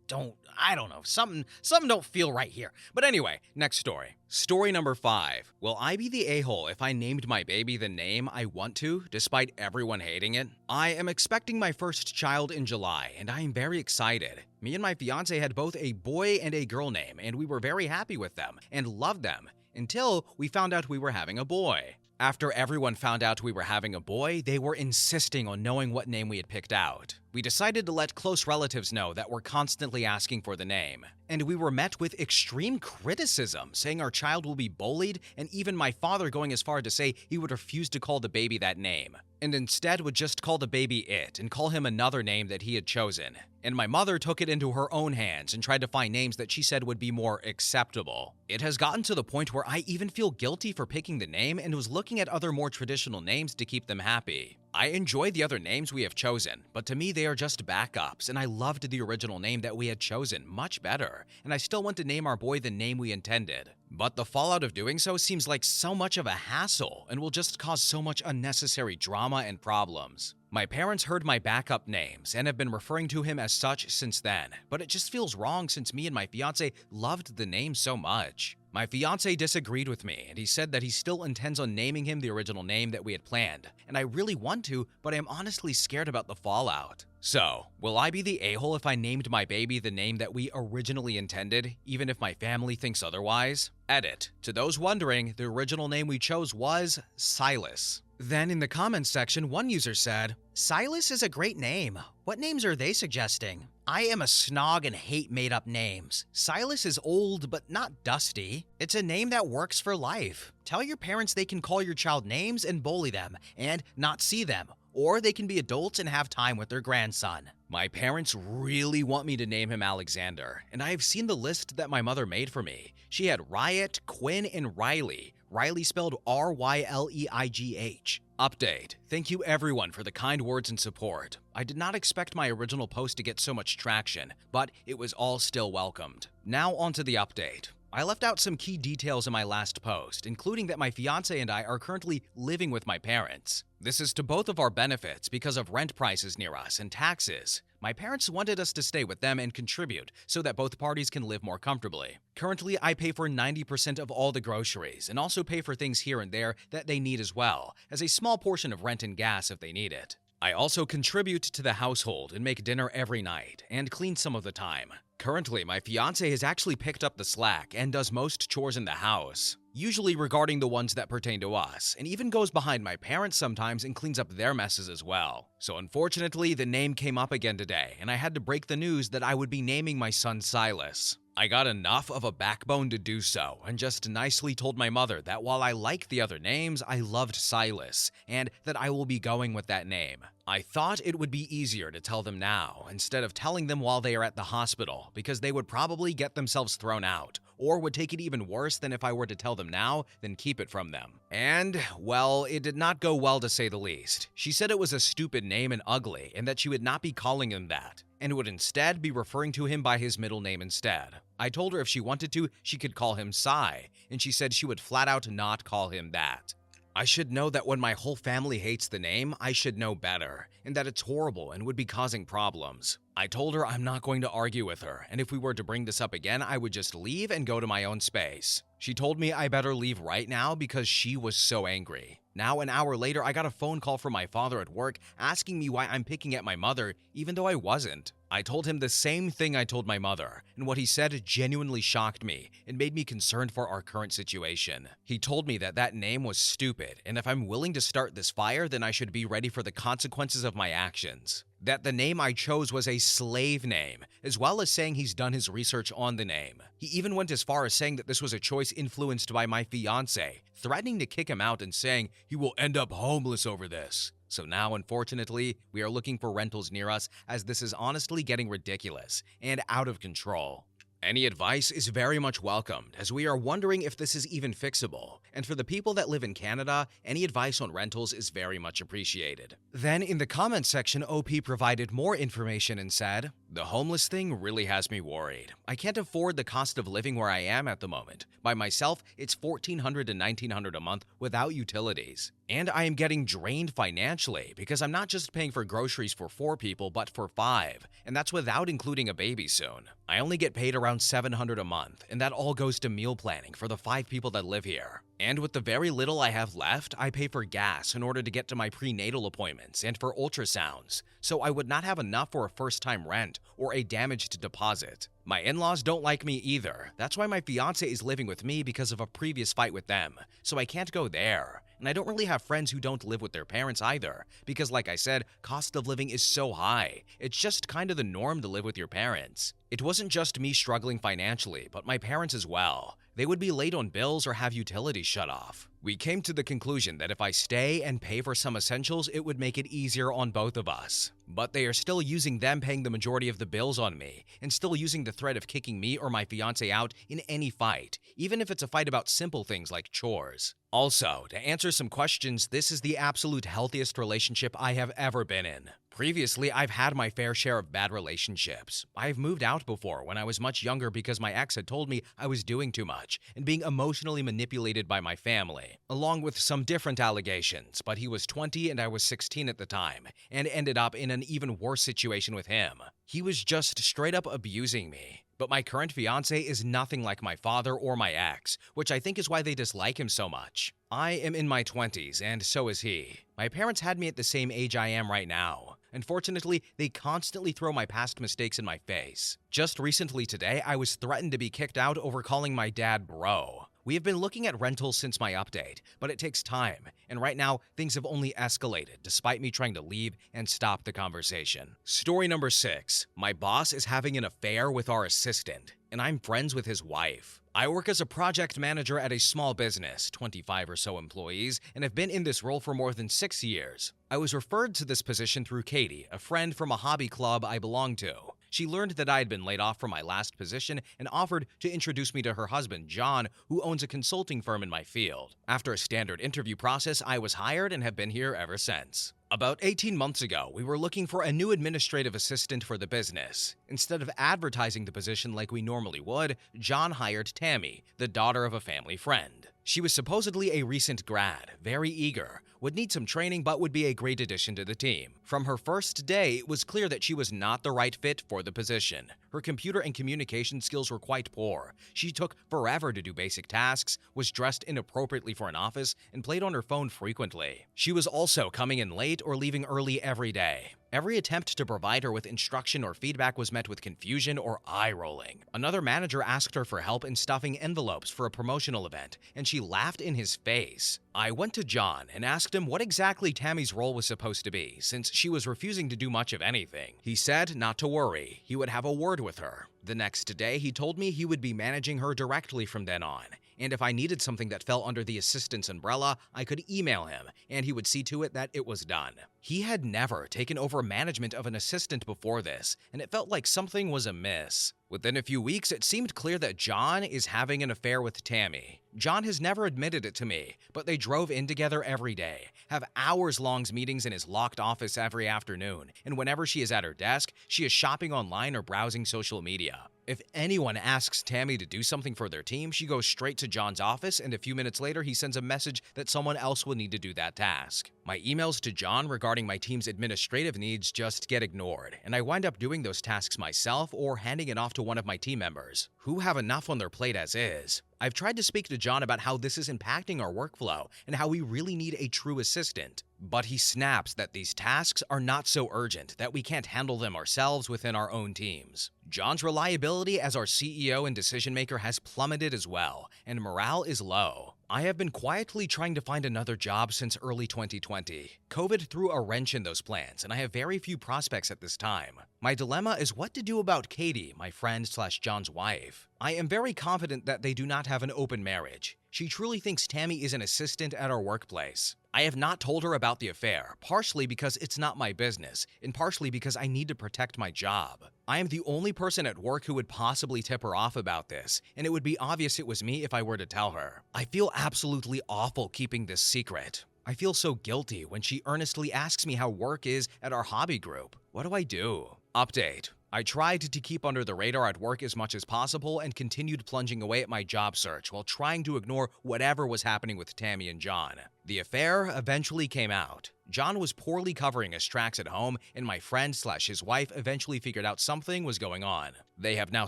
don't know. Something don't feel right here. But anyway, next story. Story number 5. Will I be the a-hole if I named my baby the name I want to, despite everyone hating it? I am expecting my first child in July, and I am very excited. Me and my fiance had both a boy and a girl name, and we were very happy with them and loved them until we found out we were having a boy. After everyone found out we were having a boy, they were insisting on knowing what name we had picked out. We decided to let close relatives know that we're constantly asking for the name. And we were met with extreme criticism, saying our child will be bullied, and even my father going as far to say he would refuse to call the baby that name, and instead would just call the baby it and call him another name that he had chosen. And my mother took it into her own hands and tried to find names that she said would be more acceptable. It has gotten to the point where I even feel guilty for picking the name and was looking at other more traditional names to keep them happy. I enjoy the other names we have chosen, but to me they are just backups, and I loved the original name that we had chosen much better, and I still want to name our boy the name we intended. But the fallout of doing so seems like so much of a hassle and will just cause so much unnecessary drama and problems. My parents heard my backup names and have been referring to him as such since then, but it just feels wrong since me and my fiance loved the name so much. My fiance disagreed with me, and he said that he still intends on naming him the original name that we had planned, and I really want to, but I am honestly scared about the fallout. So, will I be the a-hole if I named my baby the name that we originally intended, even if my family thinks otherwise? Edit. To those wondering, the original name we chose was Silas. Then in the comments section, one user said, "Silas is a great name. What names are they suggesting? I am a snog and hate made-up names. Silas is old but not dusty. It's a name that works for life. Tell your parents they can call your child names and bully them and not see them, or they can be adults and have time with their grandson." My parents really want me to name him Alexander, and I have seen the list that my mother made for me. She had Riot, Quinn, and Riley. Riley spelled R-Y-L-E-I-G-H. Update. Thank you everyone for the kind words and support. I did not expect my original post to get so much traction, but it was all still welcomed. Now onto the update. I left out some key details in my last post, including that my fiance and I are currently living with my parents. This is to both of our benefits because of rent prices near us and taxes, My parents wanted us to stay with them and contribute so that both parties can live more comfortably. Currently, I pay for 90% of all the groceries and also pay for things here and there that they need as well, as a small portion of rent and gas if they need it. I also contribute to the household and make dinner every night and clean some of the time. Currently, my fiance has actually picked up the slack and does most chores in the house, usually regarding the ones that pertain to us, and even goes behind my parents sometimes and cleans up their messes as well. So unfortunately, the name came up again today, and I had to break the news that I would be naming my son Silas. I got enough of a backbone to do so, and just nicely told my mother that while I like the other names, I loved Silas, and that I will be going with that name. I thought it would be easier to tell them now, instead of telling them while they are at the hospital, because they would probably get themselves thrown out, or would take it even worse than if I were to tell them now, then keep it from them. And, well, it did not go well to say the least. She said it was a stupid name and ugly, and that she would not be calling him that, and would instead be referring to him by his middle name instead. I told her if she wanted to, she could call him Sai, and she said she would flat out not call him that. I should know that when my whole family hates the name, I should know better, and that it's horrible and would be causing problems. I told her I'm not going to argue with her, and if we were to bring this up again, I would just leave and go to my own space. She told me I better leave right now because she was so angry. Now, an hour later, I got a phone call from my father at work asking me why I'm picking at my mother, even though I wasn't. I told him the same thing I told my mother, and what he said genuinely shocked me and made me concerned for our current situation. He told me that that name was stupid, and if I'm willing to start this fire, then I should be ready for the consequences of my actions. That the name I chose was a slave name, as well as saying he's done his research on the name. He even went as far as saying that this was a choice influenced by my fiance, threatening to kick him out and saying he will end up homeless over this. So now, unfortunately, we are looking for rentals near us as this is honestly getting ridiculous and out of control. Any advice is very much welcomed, as we are wondering if this is even fixable. And for the people that live in Canada, any advice on rentals is very much appreciated. Then in the comments section, OP provided more information and said, "The homeless thing really has me worried. I can't afford the cost of living where I am at the moment. By myself, it's $1,400 to $1,900 a month without utilities. And I am getting drained financially because I'm not just paying for groceries for 4 people, but for 5, and that's without including a baby soon. I only get paid around $700 a month, and that all goes to meal planning for the 5 people that live here. And with the very little I have left, I pay for gas in order to get to my prenatal appointments and for ultrasounds, so I would not have enough for a first-time rent or a damaged deposit. My in-laws don't like me either. That's why my fiance is living with me because of a previous fight with them, so I can't go there. And I don't really have friends who don't live with their parents either, because like I said, cost of living is so high. It's just kind of the norm to live with your parents. It wasn't just me struggling financially, but my parents as well. They would be late on bills or have utilities shut off. We came to the conclusion that if I stay and pay for some essentials, it would make it easier on both of us. But they are still using them paying the majority of the bills on me, and still using the threat of kicking me or my fiance out in any fight, even if it's a fight about simple things like chores. Also, to answer some questions, this is the absolute healthiest relationship I have ever been in. Previously, I've had my fair share of bad relationships. I've moved out before when I was much younger because my ex had told me I was doing too much and being emotionally manipulated by my family, along with some different allegations, but he was 20 and I was 16 at the time, and ended up in an even worse situation with him. He was just straight up abusing me. But my current fiance is nothing like my father or my ex, which I think is why they dislike him so much. I am in my 20s, and so is he. My parents had me at the same age I am right now. Unfortunately, they constantly throw my past mistakes in my face. Just recently today, I was threatened to be kicked out over calling my dad bro. We have been looking at rentals since my update, but it takes time, and right now, things have only escalated despite me trying to leave and stop the conversation. Story number 6. My boss is having an affair with our assistant, and I'm friends with his wife. I work as a project manager at a small business, 25 or so employees, and have been in this role for more than 6 years. I was referred to this position through Katie, a friend from a hobby club I belong to. She learned that I had been laid off from my last position and offered to introduce me to her husband, John, who owns a consulting firm in my field. After a standard interview process, I was hired and have been here ever since. About 18 months ago, we were looking for a new administrative assistant for the business. Instead of advertising the position like we normally would, John hired Tammy, the daughter of a family friend. She was supposedly a recent grad, very eager, would need some training but would be a great addition to the team. From her first day, it was clear that she was not the right fit for the position. Her computer and communication skills were quite poor. She took forever to do basic tasks, was dressed inappropriately for an office, and played on her phone frequently. She was also coming in late or leaving early every day. Every attempt to provide her with instruction or feedback was met with confusion or eye-rolling. Another manager asked her for help in stuffing envelopes for a promotional event, and she laughed in his face. I went to John and asked him what exactly Tammy's role was supposed to be, since she was refusing to do much of anything. He said not to worry, he would have a word with her. The next day, he told me he would be managing her directly from then on, and if I needed something that fell under the assistant's umbrella, I could email him, and he would see to it that it was done. He had never taken over management of an assistant before this, and it felt like something was amiss. Within a few weeks, it seemed clear that John is having an affair with Tammy. John has never admitted it to me, but they drove in together every day, have hours-long meetings in his locked office every afternoon, and whenever she is at her desk, she is shopping online or browsing social media. If anyone asks Tammy to do something for their team, she goes straight to John's office, and a few minutes later, he sends a message that someone else will need to do that task. My emails to John regarding my team's administrative needs just get ignored, and I wind up doing those tasks myself or handing it off to one of my team members, who have enough on their plate as is. I've tried to speak to John about how this is impacting our workflow and how we really need a true assistant, but he snaps that these tasks are not so urgent that we can't handle them ourselves within our own teams. John's reliability as our CEO and decision maker has plummeted as well, and morale is low. I have been quietly trying to find another job since early 2020. COVID threw a wrench in those plans, and I have very few prospects at this time. My dilemma is what to do about Katie, my friend/John's wife. I am very confident that they do not have an open marriage. She truly thinks Tammy is an assistant at our workplace. I have not told her about the affair, partially because it's not my business, and partially because I need to protect my job. I am the only person at work who would possibly tip her off about this, and it would be obvious it was me if I were to tell her. I feel absolutely awful keeping this secret. I feel so guilty when she earnestly asks me how work is at our hobby group. What do I do? Update. I tried to keep under the radar at work as much as possible and continued plunging away at my job search while trying to ignore whatever was happening with Tammy and John. The affair eventually came out. John was poorly covering his tracks at home, and my friend/his wife eventually figured out something was going on. They have now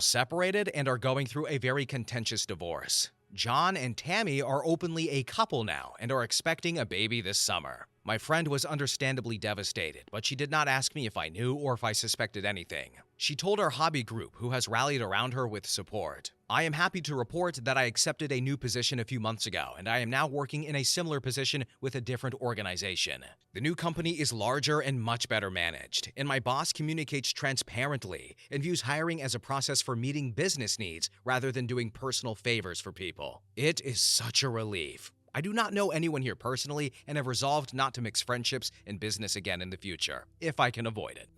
separated and are going through a very contentious divorce. John and Tammy are openly a couple now and are expecting a baby this summer. My friend was understandably devastated, but she did not ask me if I knew or if I suspected anything. She told our hobby group, who has rallied around her with support. I am happy to report that I accepted a new position a few months ago, and I am now working in a similar position with a different organization. The new company is larger and much better managed, and my boss communicates transparently and views hiring as a process for meeting business needs rather than doing personal favors for people. It is such a relief. I do not know anyone here personally and have resolved not to mix friendships and business again in the future, if I can avoid it.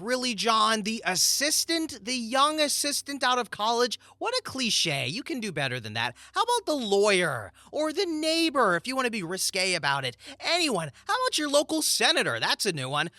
Really, John? The assistant? The young assistant out of college? What a cliche. You can do better than that. How about the lawyer? Or the neighbor, if you want to be risque about it? Anyone? How about your local senator? That's a new one.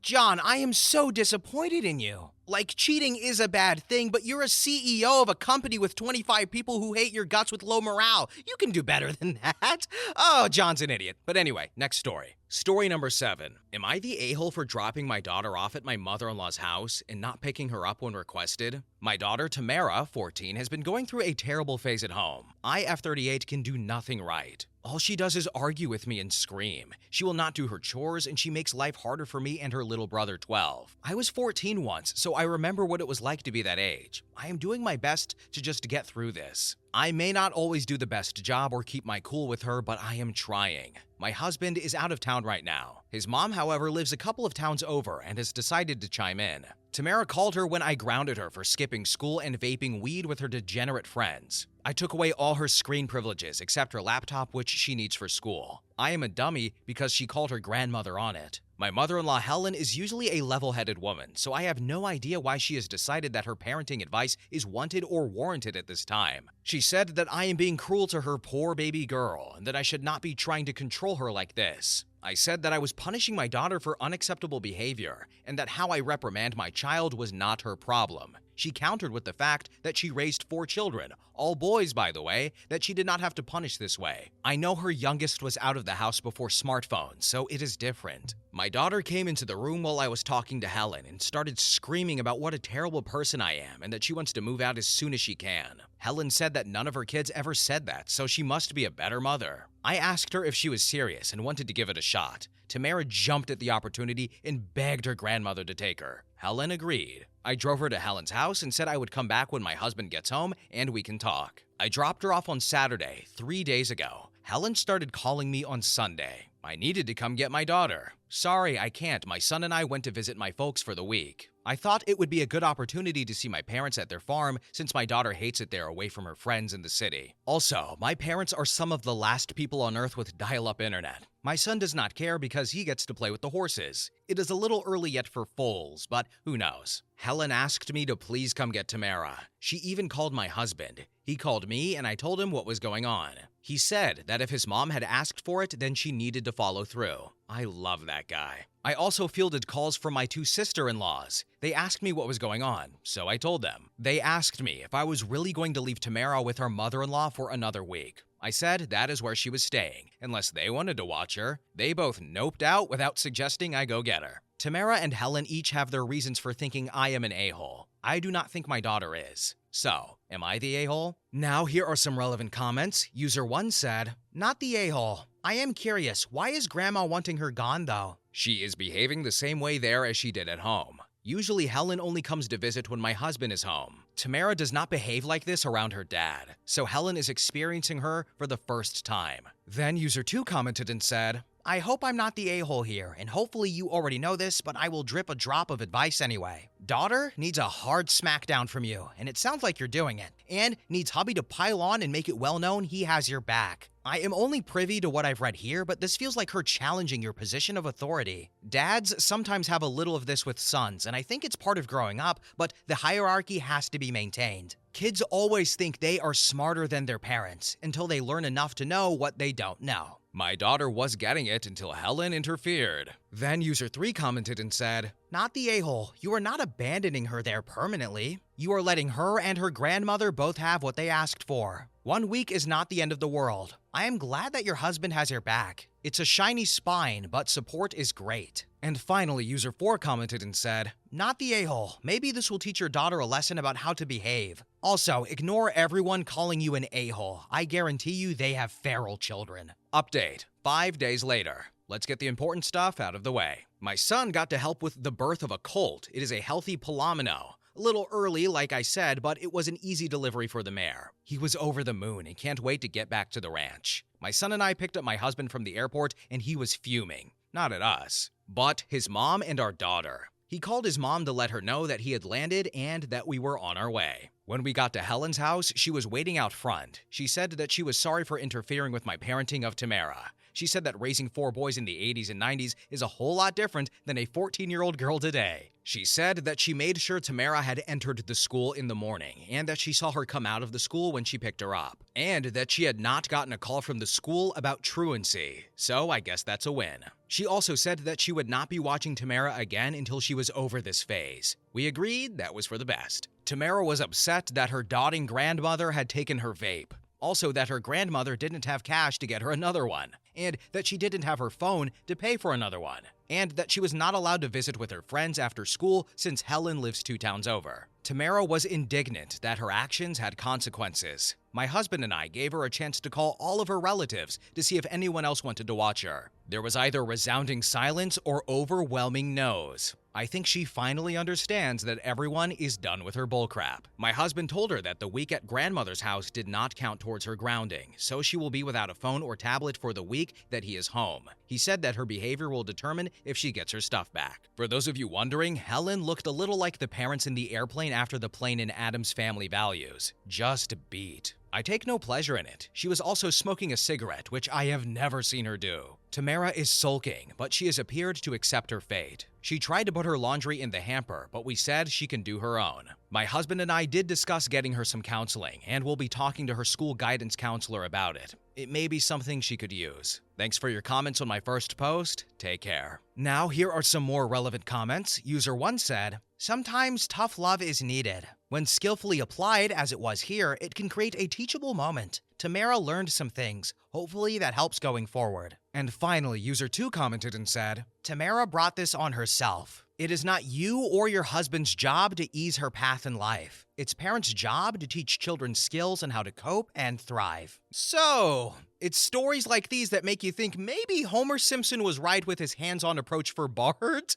John, I am so disappointed in you. Like, cheating is a bad thing, but you're a CEO of a company with 25 people who hate your guts with low morale. You can do better than that. Oh, John's an idiot. But anyway, next story. Story number 7. Am I the a-hole for dropping my daughter off at my mother-in-law's house and not picking her up when requested? My daughter, Tamara, 14, has been going through a terrible phase at home. I, F38, can do nothing right. All she does is argue with me and scream. She will not do her chores, and she makes life harder for me and her little brother, 12. I was 14 once, so I remember what it was like to be that age. I am doing my best to just get through this. I may not always do the best job or keep my cool with her, but I am trying. My husband is out of town right now. His mom, however, lives a couple of towns over and has decided to chime in. Tamara called her when I grounded her for skipping school and vaping weed with her degenerate friends. I took away all her screen privileges except her laptop, which she needs for school. I am a dummy because she called her grandmother on it. My mother-in-law Helen is usually a level-headed woman, so I have no idea why she has decided that her parenting advice is wanted or warranted at this time. She said that I am being cruel to her poor baby girl and that I should not be trying to control her like this. I said that I was punishing my daughter for unacceptable behavior and that how I reprimand my child was not her problem. She countered with the fact that she raised 4 children, all boys by the way, that she did not have to punish this way. I know her youngest was out of the house before smartphones, so it is different. My daughter came into the room while I was talking to Helen and started screaming about what a terrible person I am and that she wants to move out as soon as she can. Helen said that none of her kids ever said that, so she must be a better mother. I asked her if she was serious and wanted to give it a shot. Tamara jumped at the opportunity and begged her grandmother to take her. Helen agreed. I drove her to Helen's house and said I would come back when my husband gets home and we can talk. I dropped her off on Saturday, 3 days ago. Helen started calling me on Sunday. I needed to come get my daughter. Sorry, I can't. My son and I went to visit my folks for the week. I thought it would be a good opportunity to see my parents at their farm since my daughter hates it there away from her friends in the city. Also, my parents are some of the last people on earth with dial-up internet. My son does not care because he gets to play with the horses. It is a little early yet for foals, but who knows. Helen asked me to please come get Tamara. She even called my husband. He called me and I told him what was going on. He said that if his mom had asked for it, then she needed to follow through. I love that guy. I also fielded calls from my 2 sister-in-laws. They asked me what was going on, so I told them. They asked me if I was really going to leave Tamara with her mother-in-law for another week. I said that is where she was staying, unless they wanted to watch her. They both noped out without suggesting I go get her. Tamara and Helen each have their reasons for thinking I am an a-hole. I do not think my daughter is. So, am I the a-hole? Now here are some relevant comments. User 1 said, "Not the a-hole. I am curious, why is Grandma wanting her gone though? She is behaving the same way there as she did at home. Usually Helen only comes to visit when my husband is home. Tamara does not behave like this around her dad, so Helen is experiencing her for the first time." Then user 2 commented and said, "I hope I'm not the a-hole here, and hopefully you already know this, but I will drip a drop of advice anyway. Daughter needs a hard smackdown from you, and it sounds like you're doing it, and needs hubby to pile on and make it well known he has your back. I am only privy to what I've read here, but this feels like her challenging your position of authority. Dads sometimes have a little of this with sons, and I think it's part of growing up, but the hierarchy has to be maintained. Kids always think they are smarter than their parents until they learn enough to know what they don't know." My daughter was getting it until Helen interfered. Then user 3 commented and said, "Not the a-hole. You are not abandoning her there permanently. You are letting her and her grandmother both have what they asked for. 1 week is not the end of the world. I am glad that your husband has your back. It's a shiny spine, but support is great." And finally, user 4 commented and said, "Not the a-hole. Maybe this will teach your daughter a lesson about how to behave. Also, ignore everyone calling you an a-hole. I guarantee you they have feral children." Update: 5 days later. Let's get the important stuff out of the way. My son got to help with the birth of a colt. It is a healthy Palomino. A little early, like I said, but it was an easy delivery for the mare. He was over the moon and can't wait to get back to the ranch. My son and I picked up my husband from the airport and he was fuming. Not at us, but his mom and our daughter. He called his mom to let her know that he had landed and that we were on our way. When we got to Helen's house, she was waiting out front. She said that she was sorry for interfering with my parenting of Tamara. She said that raising 4 boys in the 80s and 90s is a whole lot different than a 14-year-old girl today. She said that she made sure Tamara had entered the school in the morning and that she saw her come out of the school when she picked her up, and that she had not gotten a call from the school about truancy. So I guess that's a win. She also said that she would not be watching Tamara again until she was over this phase. We agreed that was for the best. Tamara was upset that her doting grandmother had taken her vape. Also that her grandmother didn't have cash to get her another one, and that she didn't have her phone to pay for another one, and that she was not allowed to visit with her friends after school since Helen lives 2 towns over. Tamara was indignant that her actions had consequences. My husband and I gave her a chance to call all of her relatives to see if anyone else wanted to watch her. There was either resounding silence or overwhelming no's. I think she finally understands that everyone is done with her bullcrap. My husband told her that the week at grandmother's house did not count towards her grounding, so she will be without a phone or tablet for the week that he is home. He said that her behavior will determine if she gets her stuff back. For those of you wondering, Helen looked a little like the parents in the airplane after the plane in Addams Family Values. Just beat. I take no pleasure in it. She was also smoking a cigarette, which I have never seen her do. Tamara is sulking, but she has appeared to accept her fate. She tried to put her laundry in the hamper, but we said she can do her own. My husband and I did discuss getting her some counseling, and we'll be talking to her school guidance counselor about it. It may be something she could use. Thanks for your comments on my first post. Take care. Now here are some more relevant comments. User 1 said, "Sometimes tough love is needed." When skillfully applied, as it was here, it can create a teachable moment. Tamara learned some things. Hopefully that helps going forward. And finally, user 2 commented and said, Tamara brought this on herself. It is not you or your husband's job to ease her path in life. It's parents' job to teach children skills on how to cope and thrive. So, it's stories like these that make you think maybe Homer Simpson was right with his hands-on approach for Bart.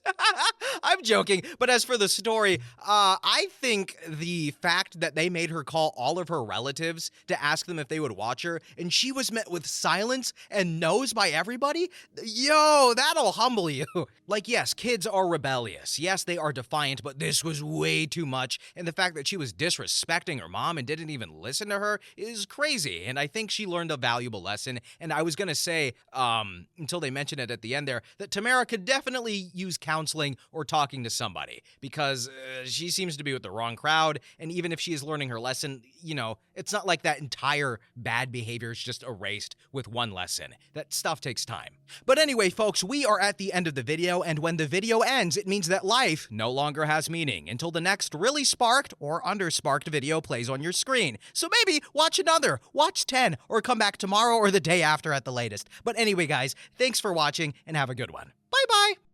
I'm joking, but as for the story, I think the fact that they made her call all of her relatives to ask them if they would watch her, and she was met with silence and no's by everybody, yo, that'll humble you. Like, yes, kids are rebellious. Yes, they are defiant, but this was way too much, and the fact that she was disrespecting her mom and didn't even listen to her is crazy, and I think she learned a valuable lesson. And I was gonna say, until they mentioned it at the end there, that Tamara could definitely use counseling or talking to somebody, because she seems to be with the wrong crowd, and even if she is learning her lesson, you know, it's not like that entire bad behavior is just erased with one lesson. That stuff takes time. But anyway, folks, we are at the end of the video, and when the video ends, it means that life no longer has meaning until the next really sparked or undersparked video plays on your screen. So maybe watch another, watch 10, or come back tomorrow or the day after at the latest. But anyway, guys, thanks for watching and have a good one. Bye-bye.